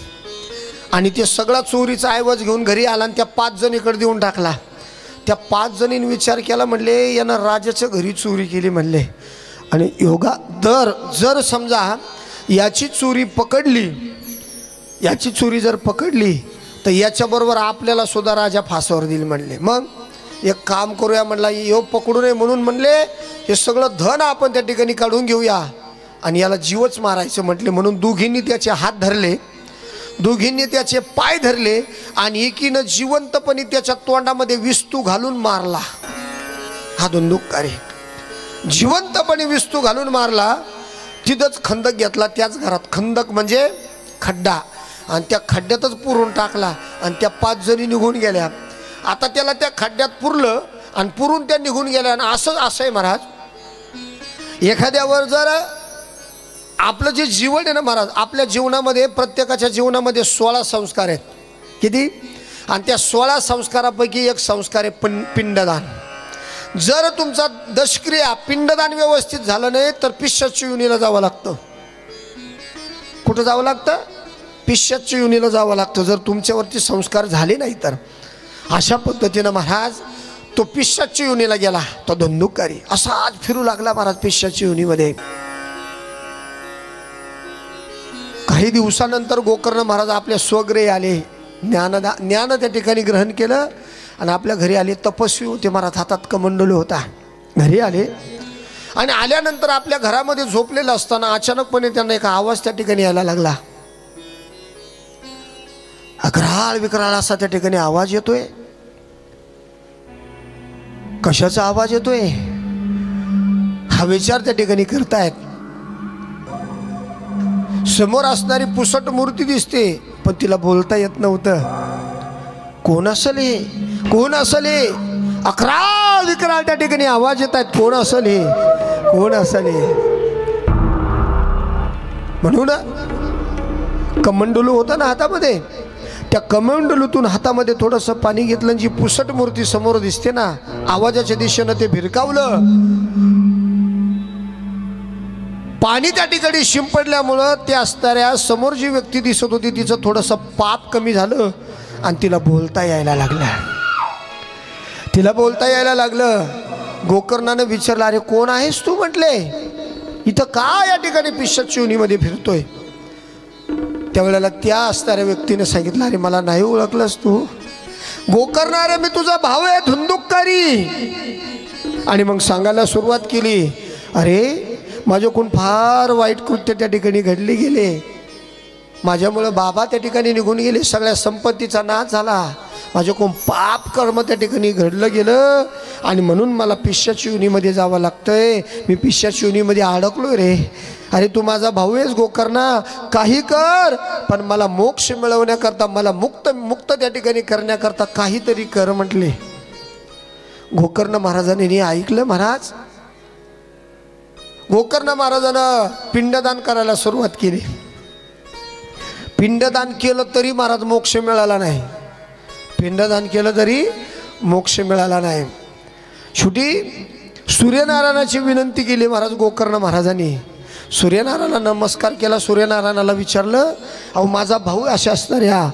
आणि ते सगळा चोरीचा ऐवज घेऊन घरी आला आणि त्या 5 जणीकडे देऊन टाकला. त्या 5 जणींनी विचार केला, म्हणले यानं राजाच्या घरी चोरी केली म्हणले. आणि जर समजा याची चोरी पकडली याची चोरी जर पकडली तर याच्याबरोबर आपल्याला सुद्धा राजा फासावर देईल म्हणले. मग एक काम करूया म्हणला, यो पकडू नये म्हणून म्हणले हे सगळं धन आपण त्या ठिकाणी काढून घेऊया आणि याला जीवच मारायचं म्हटले. म्हणून दोघींनी त्याचे हात धरले, दोघींनी त्याचे पाय धरले आणि एकीनं जिवंतपणे त्याच्या तोंडामध्ये विस्तू घालून मारला. हा धुंदुककारी जिवंतपणे विस्तू घालून मारला. तिथंच खंदक घेतला त्याच घरात. खंदक म्हणजे खड्डा, आणि त्या खड्ड्यातच पुरून टाकला आणि त्या 5 जणी निघून गेल्या. आता त्याला त्या खड्ड्यात पुरलं आणि पुरून त्या निघून गेल्या. आणि असं आहे महाराज, एखाद्यावर जर आपलं जे जीवन आहे ना महाराज, आपल्या जीवनामध्ये प्रत्येकाच्या जीवनामध्ये 16 संस्कार आहेत. किती? आणि त्या 16 संस्कारापैकी एक संस्कार आहे पिंडदान. जर तुमचा दशक्रिया पिंडदान व्यवस्थित झालं नाही तर पिशाच्या योनीला जावं लागतं. कुठं जावं लागतं? पिशाच्या योनीला जावं लागतं, जर तुमच्यावरती संस्कार झाले नाही तर. अशा पद्धतीनं महाराज तो पिशाच्या योनीला गेला. तो धुंदुककारी असा आज फिरू लागला महाराज पिशाच्या योनीमध्ये. काही दिवसानंतर गोकर्ण महाराज आपल्या स्वगृही आले. ज्ञान त्या ठिकाणी ग्रहण केलं आणि आपल्या घरी आले. तपस्वी होते महाराज, हातात कमंडलू होता. घरी आले आणि आल्यानंतर आपल्या घरामध्ये झोपलेलं असताना अचानकपणे त्यांना एक आवाज त्या ठिकाणी यायला लागला. अकराळ विकराळ असा त्या ठिकाणी आवाज येतोय. कशाचा आवाज येतोय हा विचार त्या ठिकाणी करतायत. समोर असणारी पुसट मूर्ती दिसते पण तिला बोलता येत नव्हतं. कोण असेल हे? कोण असेल हे? अकराळ विकराळ त्या ठिकाणी आवाज येत आहेत. कोण असेल हे? कोण असेल हे? म्हणून कमंडलू होतं ना हातामध्ये, त्या कमंडलूतून हातामध्ये थोडंसं पाणी घेतलं. जी पुसट मूर्ती समोर दिसते ना, आवाजाच्या दिशेनं ते भिरकावलं. पाणी त्या ठिकाणी शिंपडल्यामुळं ते असणाऱ्या समोर जी व्यक्ती दिसत होती तिचं थोडंसं पाप कमी झालं आणि तिला बोलता यायला लागलं. तिला बोलता यायला लागलं. गोकर्णानं विचारलं, अरे कोण आहेस तू? म्हटले, इथं का या ठिकाणी पिशाच्या योनीमध्ये फिरतोय? त्यावेळेला त्या असणाऱ्या व्यक्तीने सांगितलं, अरे मला नाही ओळखलंस तू? गोकर्ण, अरे मी तुझा भाऊ आहे धुंदुककारी. आणि मग सांगायला सुरुवात केली, अरे माझ्याकडून फार वाईट कृत्य त्या ठिकाणी घडले गेले. माझ्यामुळं बाबा त्या ठिकाणी निघून गेले, सगळ्या संपत्तीचा नाश झाला. माझ्याकडून पाप कर्म त्या ठिकाणी घडलं गेलं आणि म्हणून मला पिशाच्या योनीमध्ये जावं लागतंय. मी पिशाच्या योनीमध्ये अडकलोय रे. अरे तू माझा भाऊ आहेस गोकर्णा, काही कर पण मला मोक्ष मिळवण्याकरता, मला मुक्त त्या ठिकाणी करण्याकरता काहीतरी कर म्हटले. गोकर्ण महाराजांनी ऐकलं. महाराज गोकर्ण महाराजानं पिंडदान करायला सुरुवात केली. पिंडदान केलं तरी महाराज मोक्ष मिळाला नाही. पिंडदान केलं तरी मोक्ष मिळाला नाही. शेवटी सूर्यनारायणाची विनंती केली महाराज गोकर्ण महाराजांनी. सूर्यनारायणाला नमस्कार केला. सूर्यनारायणाला विचारलं, अहो माझा भाऊ अशा असणाऱ्या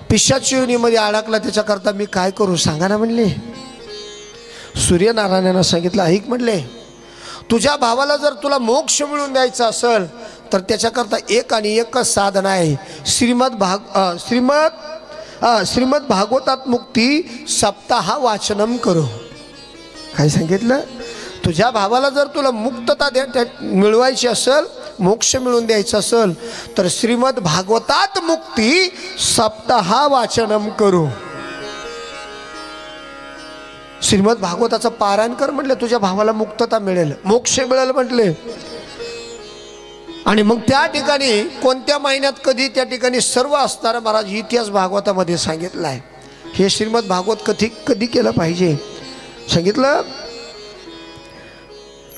पिशाच्या योनीमध्ये अडकला, त्याच्याकरता मी काय करू सांगा ना म्हणले. सूर्यनारायणानं सांगितलं, ऐक म्हणले, तुझ्या भावाला जर तुला मोक्ष मिळवून द्यायचा असेल तर त्याच्याकरता एक आणि एकच साधन आहे. श्रीमद भागवतात मुक्ती सप्ताह वाचनम करो. काय सांगितलं? तुझ्या भावाला जर तुला मुक्तता मिळवायची असेल, मोक्ष मिळवून द्यायचं असेल तर श्रीमद भागवतात मुक्ती सप्ताह वाचनम करो. श्रीमद भागवताचं पारायण कर म्हटले, तुझ्या भावाला मुक्तता मिळेल, मोक्ष मिळेल म्हटले. आणि मग त्या ठिकाणी कोणत्या महिन्यात कधी त्या ठिकाणी सर्व असणारा महाराज इतिहास भागवतामध्ये सांगितलं आहे. हे श्रीमद भागवत कधी केलं पाहिजे सांगितलं.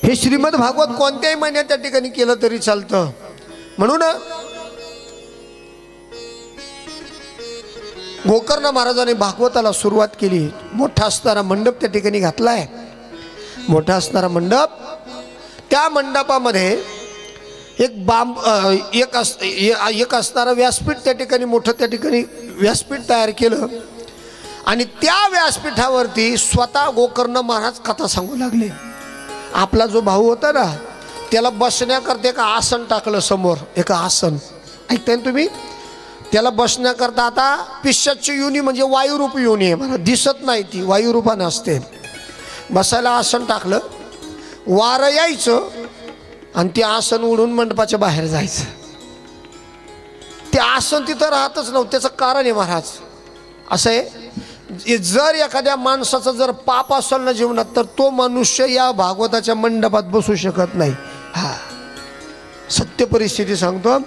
हे श्रीमद भागवत कोणत्याही महिन्यात त्या ठिकाणी केलं तरी चालतं. म्हणून गोकर्ण महाराजांनी भागवताला सुरुवात केली. मोठा असणारा मंडप त्या ठिकाणी घातलाय. मोठा असणारा मंडप, त्या मंडपामध्ये एक असणारा व्यासपीठ त्या ठिकाणी मोठं त्या ठिकाणी व्यासपीठ तयार केलं. आणि त्या व्यासपीठावरती स्वतः गोकर्ण महाराज कथा सांगू लागले. आपला जो भाऊ होता ना त्याला बसण्याकरता एक आसन टाकलं समोर, एक आसन. ऐकताय ना तुम्ही? त्याला बसण्याकरता आता पिशाची योनी म्हणजे वायुरूप योनी आहे, मला दिसत नाही, ती वायुरूपानं असते. बसायला आसन टाकलं, वारं यायचं आणि ते आसन उडून मंडपाच्या बाहेर जायचं. ते आसन तिथं राहतच नव्हतं. त्याचं कारण आहे महाराज असं आहे, जर एखाद्या माणसाचं जर पाप असेल ना जीवनात, तर तो मनुष्य या भागवताच्या मंडपात बसू शकत नाही. हा सत्य परिस्थिती सांगतो.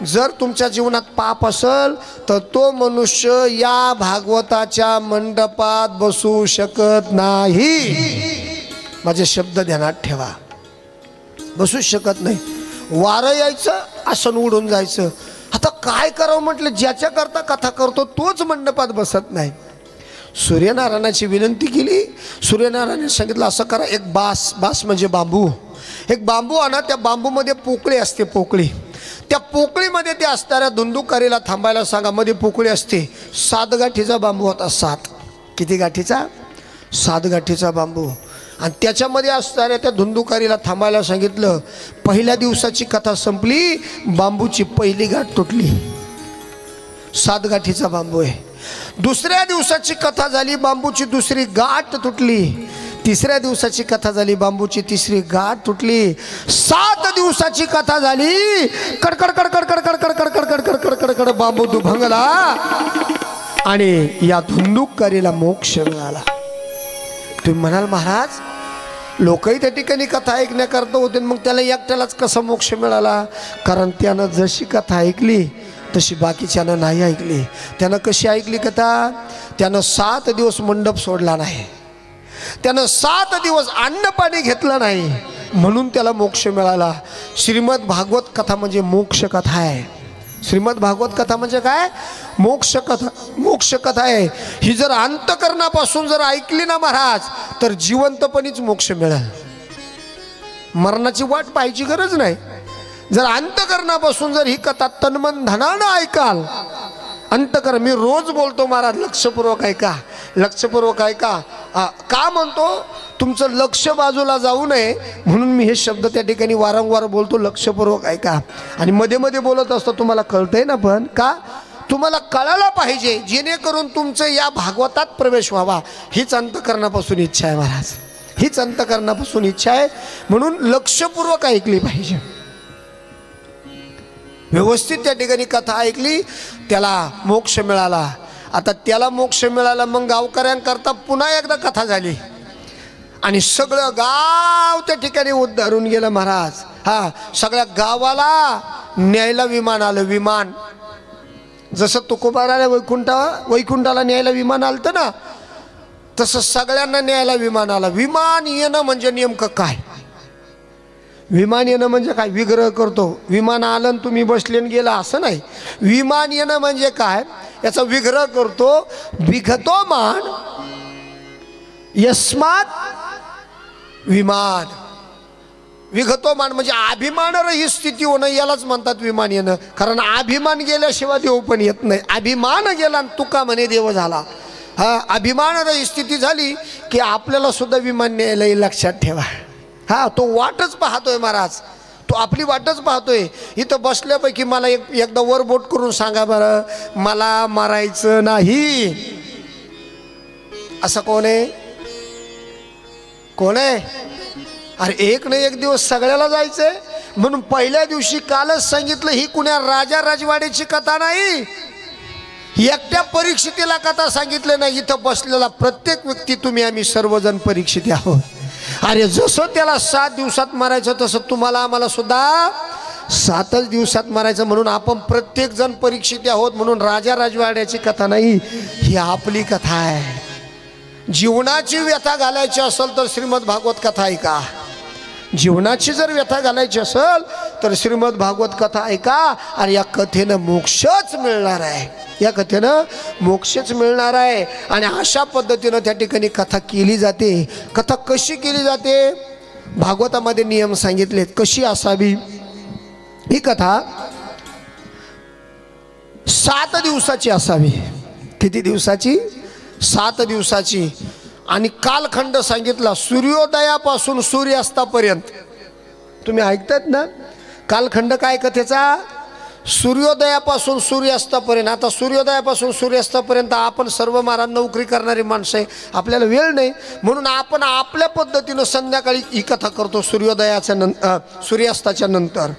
जर तुमच्या जीवनात पाप असेल तर तो मनुष्य या भागवताच्या मंडपात बसू शकत नाही. माझे शब्द ध्यानात ठेवा, बसू शकत नाही. वारं यायचं, आसन उडून जायचं. आता काय करावं म्हटलं, ज्याच्याकरता कथा करतो तोच मंडपात बसत नाही. सूर्यनारायणाची विनंती केली. सूर्यनारायणाने सांगितलं असं करा, एक बास म्हणजे बांबू, एक बांबू आणा, त्या बांबूमध्ये पोकळी असते, पोकळी. त्या पोकळीमध्ये ते असणाऱ्या धुंदुकारीला थांबायला सांगा. मध्ये पोकळी असते. 7 गाठीचा बांबू होता. 7 किती गाठीचा? 7 गाठीचा बांबू. आणि त्याच्यामध्ये असणाऱ्या त्या धुंदुकारीला थांबायला सांगितलं. पहिल्या दिवसाची कथा संपली, बांबूची पहिली गाठ तुटली. 7 गाठीचा बांबू आहे. दुसऱ्या दिवसाची कथा झाली, बांबूची दुसरी गाठ तुटली. तिसऱ्या दिवसाची कथा झाली, बांबूची तिसरी गाठ तुटली. 7 दिवसाची कथा झाली, कडकड कडकड कडकड कडकड कडकड कडकड कडकड बांबू दुभंगला आणि या धुंदुककारीला मोक्ष मिळाला. तुम्ही म्हणाल महाराज लोकही त्या ठिकाणी कथा ऐकण्याकरता होते, मग त्याला एकट्यालाच कसा मोक्ष मिळाला? कारण त्यानं जशी कथा ऐकली तशी बाकीच्यानं नाही ऐकली. त्यानं कशी ऐकली कथा? त्यानं 7 दिवस मंडप सोडला नाही, त्यानं 7 दिवस अन्न पाणी घेतलं नाही, म्हणून त्याला मोक्ष मिळाला. श्रीमद भागवत कथा म्हणजे मोक्ष कथा आहे. श्रीमद भागवत कथा म्हणजे काय? मोक्ष कथा. मोक्ष कथा आहे ही. जर अंतकरणापासून जर ऐकली ना महाराज, तर जिवंतपणीच मोक्ष मिळेल. मरणाची वाट पाहायची गरज नाही. जर अंतकरणापासून जर ही कथा तन्मन धनानं ऐकाल, अंतकरण, मी रोज बोलतो महाराज, लक्षपूर्वक ऐका, लक्षपूर्वक ऐका. का म्हणतो? तुमचं लक्ष बाजूला जाऊ नये म्हणून मी हे शब्द त्या ठिकाणी वारंवार बोलतो. लक्षपूर्वक ऐका. आणि मध्ये मध्ये बोलत असतो, तुम्हाला कळतंय ना, पण का तुम्हाला कळायला पाहिजे, जेणेकरून तुमचं या भागवतात प्रवेश व्हावा. हीच अंतकरणापासून इच्छा आहे महाराज, हीच अंतकरणापासून इच्छा आहे. म्हणून लक्षपूर्वक ऐकली पाहिजे. व्यवस्थित त्या ठिकाणी कथा ऐकली, त्याला मोक्ष मिळाला. आता त्याला मोक्ष मिळाला, मग गावकऱ्यांकरता पुन्हा एकदा कथा झाली आणि सगळं गाव त्या ठिकाणी उद्धारून गेलं महाराज. हा, सगळ्या गावाला न्यायला विमान आलं. विमान जसं तुकोबाराला वैकुंठाला न्यायला विमान आलं ना, तसं सगळ्यांना न्यायला विमान आलं. विमान येणं म्हणजे नेमकं काय? विमान येणं म्हणजे काय? विग्रह करतो, विमान आलं आणि तुम्ही बसले आणि गेला असं नाही. विमान येणं म्हणजे काय? याचा विग्रह करतो. विघतो मान यस्मात विमान. विघतो मान म्हणजे अभिमानरहित स्थिती होणं, यालाच म्हणतात विमान येणं. कारण अभिमान गेल्याशिवाय देव पण येत नाही. अभिमान गेला आणि तुका म्हणे देव झाला. हा, अभिमानरहित स्थिती झाली की आपल्याला सुद्धा विमान न्यायला येईल, लक्षात ठेवा. हा, तो वाटच पाहतोय महाराज, तो आपली वाटच पाहतोय. इथं बसल्यापैकी मला एकदा वर बोट करून सांगा बरं, मला मारायचं नाही असं कोण आहे? कोण आहे? अरे एक ना एक दिवस सगळ्याला जायचंय. म्हणून पहिल्या दिवशी कालच सांगितलं, ही कुण्या राजा राजवाड्याची कथा नाही, एकट्या परीक्षितीला कथा सांगितलं नाही. इथं बसलेला प्रत्येक व्यक्ती, तुम्ही आम्ही सर्वजण परीक्षिती आहोत. अरे जसं त्याला 7 दिवसात मारायचं, तसं तुम्हाला आम्हाला सुद्धा 7च दिवसात मारायचं. म्हणून आपण प्रत्येक जण परीक्षित आहोत. म्हणून राजा राजवाड्याची कथा नाही, ही आपली कथा आहे. जीवनाची व्यथा घालायची असेल तर श्रीमद भागवत कथा ऐका. जीवनाची जर व्यथा घालायची असेल तर श्रीमद भागवत कथा ऐका. आणि या कथेनं मोक्षच मिळणार आहे, या कथेनं मोक्षच मिळणार आहे. आणि अशा पद्धतीनं त्या ठिकाणी कथा केली जाते. कथा कशी केली जाते? भागवतामध्ये नियम सांगितलेत कशी असावी ही कथा. 7 दिवसाची असावी. किती दिवसाची? 7 दिवसाची. आणि कालखंड सांगितला सूर्योदयापासून सूर्यास्तापर्यंत. तुम्ही ऐकतात ना कालखंड काय कथेचा? सूर्योदयापासून सूर्यास्तापर्यंत, आता सूर्योदयापासून सूर्यास्तापर्यंत आपण सर्व महाराज नोकरी करणारी माणसं आहे, आपल्याला वेळ नाही, म्हणून आपण आपल्या पद्धतीनं संध्याकाळी ही कथा करतो सूर्योदयाच्या सूर्यास्ताच्या नंतर.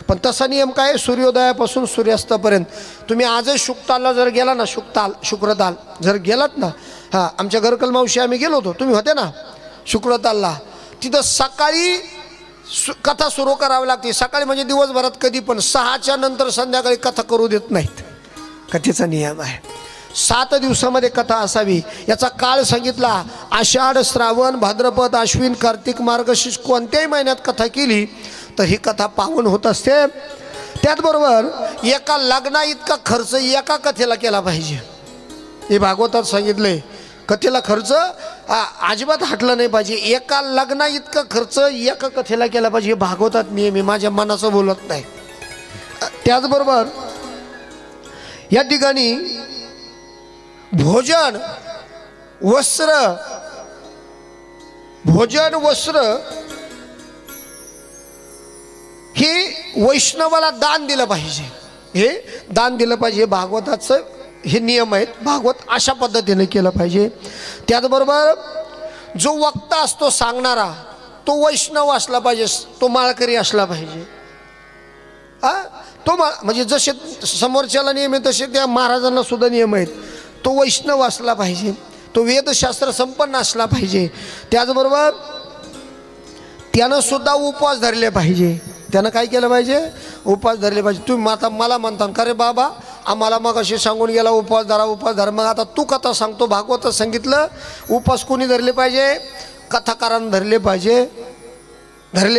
पण तसा नियम काय, सूर्योदयापासून सूर्यास्तापर्यंत. तुम्ही आजच शुकतालला जर गेला ना, शुक्रताल जर गेलात ना, हां आमच्या घरकल मावशी आम्ही गेलो होतो, तुम्ही होते ना शुक्रतालला, तिथं सकाळी कथा सुरू करावी लागते. सकाळी म्हणजे दिवसभरात कधी पण, 6च्या नंतर संध्याकाळी कथा करू देत नाहीत, कथेचा नियम आहे. 7 दिवसामध्ये कथा असावी. याचा काळ सांगितला. आषाढ, श्रावण, भाद्रपद, अश्विन, कार्तिक, मार्गशीर्ष कोणत्याही महिन्यात कथा केली तर ही कथा पावन होत असते. त्याचबरोबर एका लग्ना इतका खर्च एका कथेला केला पाहिजे, हे भागवतात सांगितले. कथेला खर्च अजिबात हटलं नाही पाहिजे. एका लग्ना इतका खर्च एका कथेला केला पाहिजे, हे भागवतात नियम आहे, माझ्या मनाचं बोलत नाही. त्याचबरोबर या ठिकाणी भोजन वस्त्र हे वैष्णवाला दान दिलं पाहिजे, हे दान दिलं पाहिजे. भागवताचं हे नियम आहेत, भागवत अशा पद्धतीने केलं पाहिजे. त्याचबरोबर जो वक्ता असतो सांगणारा तो वैष्णव असला पाहिजे, तो माळकरी असला पाहिजे. तो म्हणजे जसे समोरच्याला नियम आहे तसे त्या महाराजांना सुद्धा नियम आहेत. तो वैष्णव असला पाहिजे, तो वेदशास्त्र संपन्न असला पाहिजे. त्याचबरोबर त्यानं सुद्धा उपवास धरले पाहिजे. त्यानं काय केलं पाहिजे, उपवास धरले पाहिजे. तुम्ही आता मला म्हणता का रे बाबा आम्हाला मग अशी सांगून गेला उपवास धरा. मग आता तू कथा सांगतो, भागवत सांगितलं उपवास कोणी धरले पाहिजे, कथाकारांनी धरले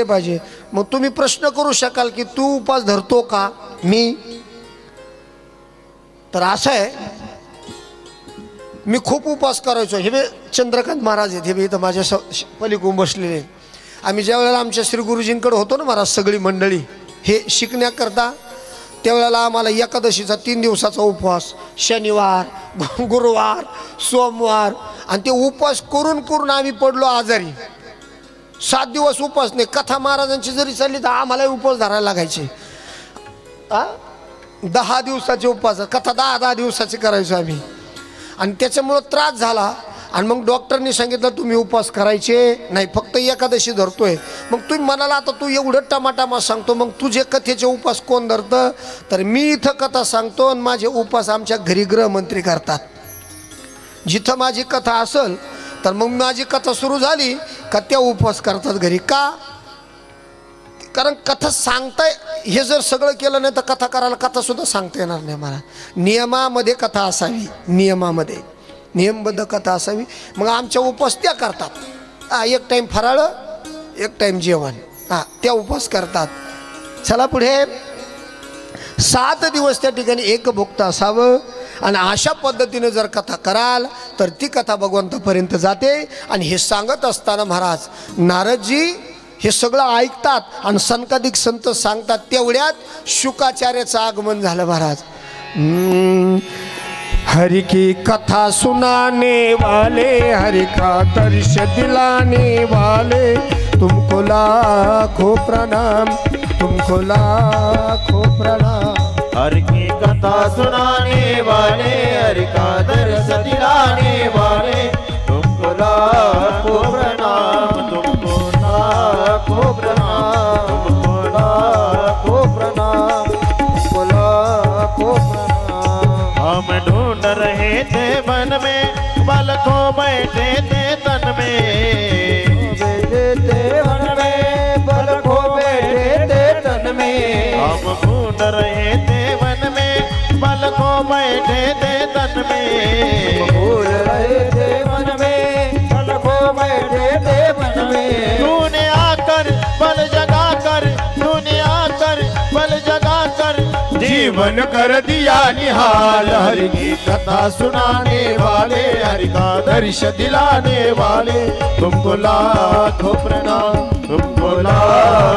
पाहिजे. मग तुम्ही प्रश्न करू शकाल की तू उपवास धरतो का, मी तर असं आहे, मी खूप उपवास करायचो. हे चंद्रकांत महाराज आहेत, हे बी इथं माझ्या पलीकडून बसलेले. आम्ही ज्या वेळेला आमच्या श्री गुरुजींकडे होतो ना महाराज, सगळी मंडळी हे शिकण्याकरता, त्यावेळेला आम्हाला एकादशीचा 3 दिवसाचा उपवास, शनिवार, गुरुवार, सोमवार, आणि ते उपवास करून आम्ही पडलो आजारी. 7 दिवस उपवास नाही. कथा महाराजांची जरी चालली तर आम्हाला उपवास धरायला लागायचे. 10 दिवसाचे उपवास, कथा 10 दिवसाचे करायचो आम्ही. आणि त्याच्यामुळं त्रास झाला. आणि मग डॉक्टरनी सांगितलं तुम्ही उपवास करायचे नाही, फक्त एकादशी धरतोय. मग तुम्ही म्हणाला आता तू एवढं टमाटामा सांगतो, मग तुझे कथेचे उपवास कोण धरतं, तर मी इथं कथा सांगतो आणि माझे उपवास आमच्या घरी गृहमंत्री करतात. जिथं माझी कथा असेल तर मग माझी कथा सुरू झाली का त्या उपवास करतात घरी. का, कारण कथा सांगताय हे जर सगळं केलं नाही तर कथा करायला कथासुद्धा सांगता येणार नाही मला. नियमामध्ये कथा असावी, नियमामध्ये नियमबद्ध कथा असावी. मग आमच्या उपवास त्या करतात. एक टाईम फराळ, एक टाईम जेवण, त्या उपवास करतात. चला पुढे. 7 दिवस त्या ठिकाणी एक भुक्त असावं. आणि अशा पद्धतीने जर कथा कराल तर ती कथा भगवंतापर्यंत जाते. आणि हे सांगत असताना महाराज नारदजी हे सगळं ऐकतात आणि सनकाधिक संत सांगतात. तेवढ्यात शुकाचार्याचं आगमन झालं महाराज. हरि की कथा सुनाने वाले, हरि का दर्श दिलाने वाले, तुमको लाखों प्रणाम, तुमको लाखों प्रणाम. हरि की कथा सुनाने वाले, हरि का दर्श दिलाने वाले, तुमको लाखों प्रणाम, तुमको लाखों प्रणाम, तुमको लाखों प्रणाम, तुमको लाखों प्रणाम. हम ढूंढ रहे थे मन में, बल को बैठे थे तन में, बैठे थे मन में, बल को बैठे थे तन में. हम ढूंढ रहे थे मन में, बल को बैठे थे तन में, भूल रहे थे मन में, बल को बैठे थे मन में. तूने आकर बल जगा कर, तूने आकर बल जगा कर, जीवन कर दिया निहाल. हरि की कथा सुनाने वाले, हरि का दर्श दिलाने वाले, तुमको लाखों प्रणाम, तुमको लाखों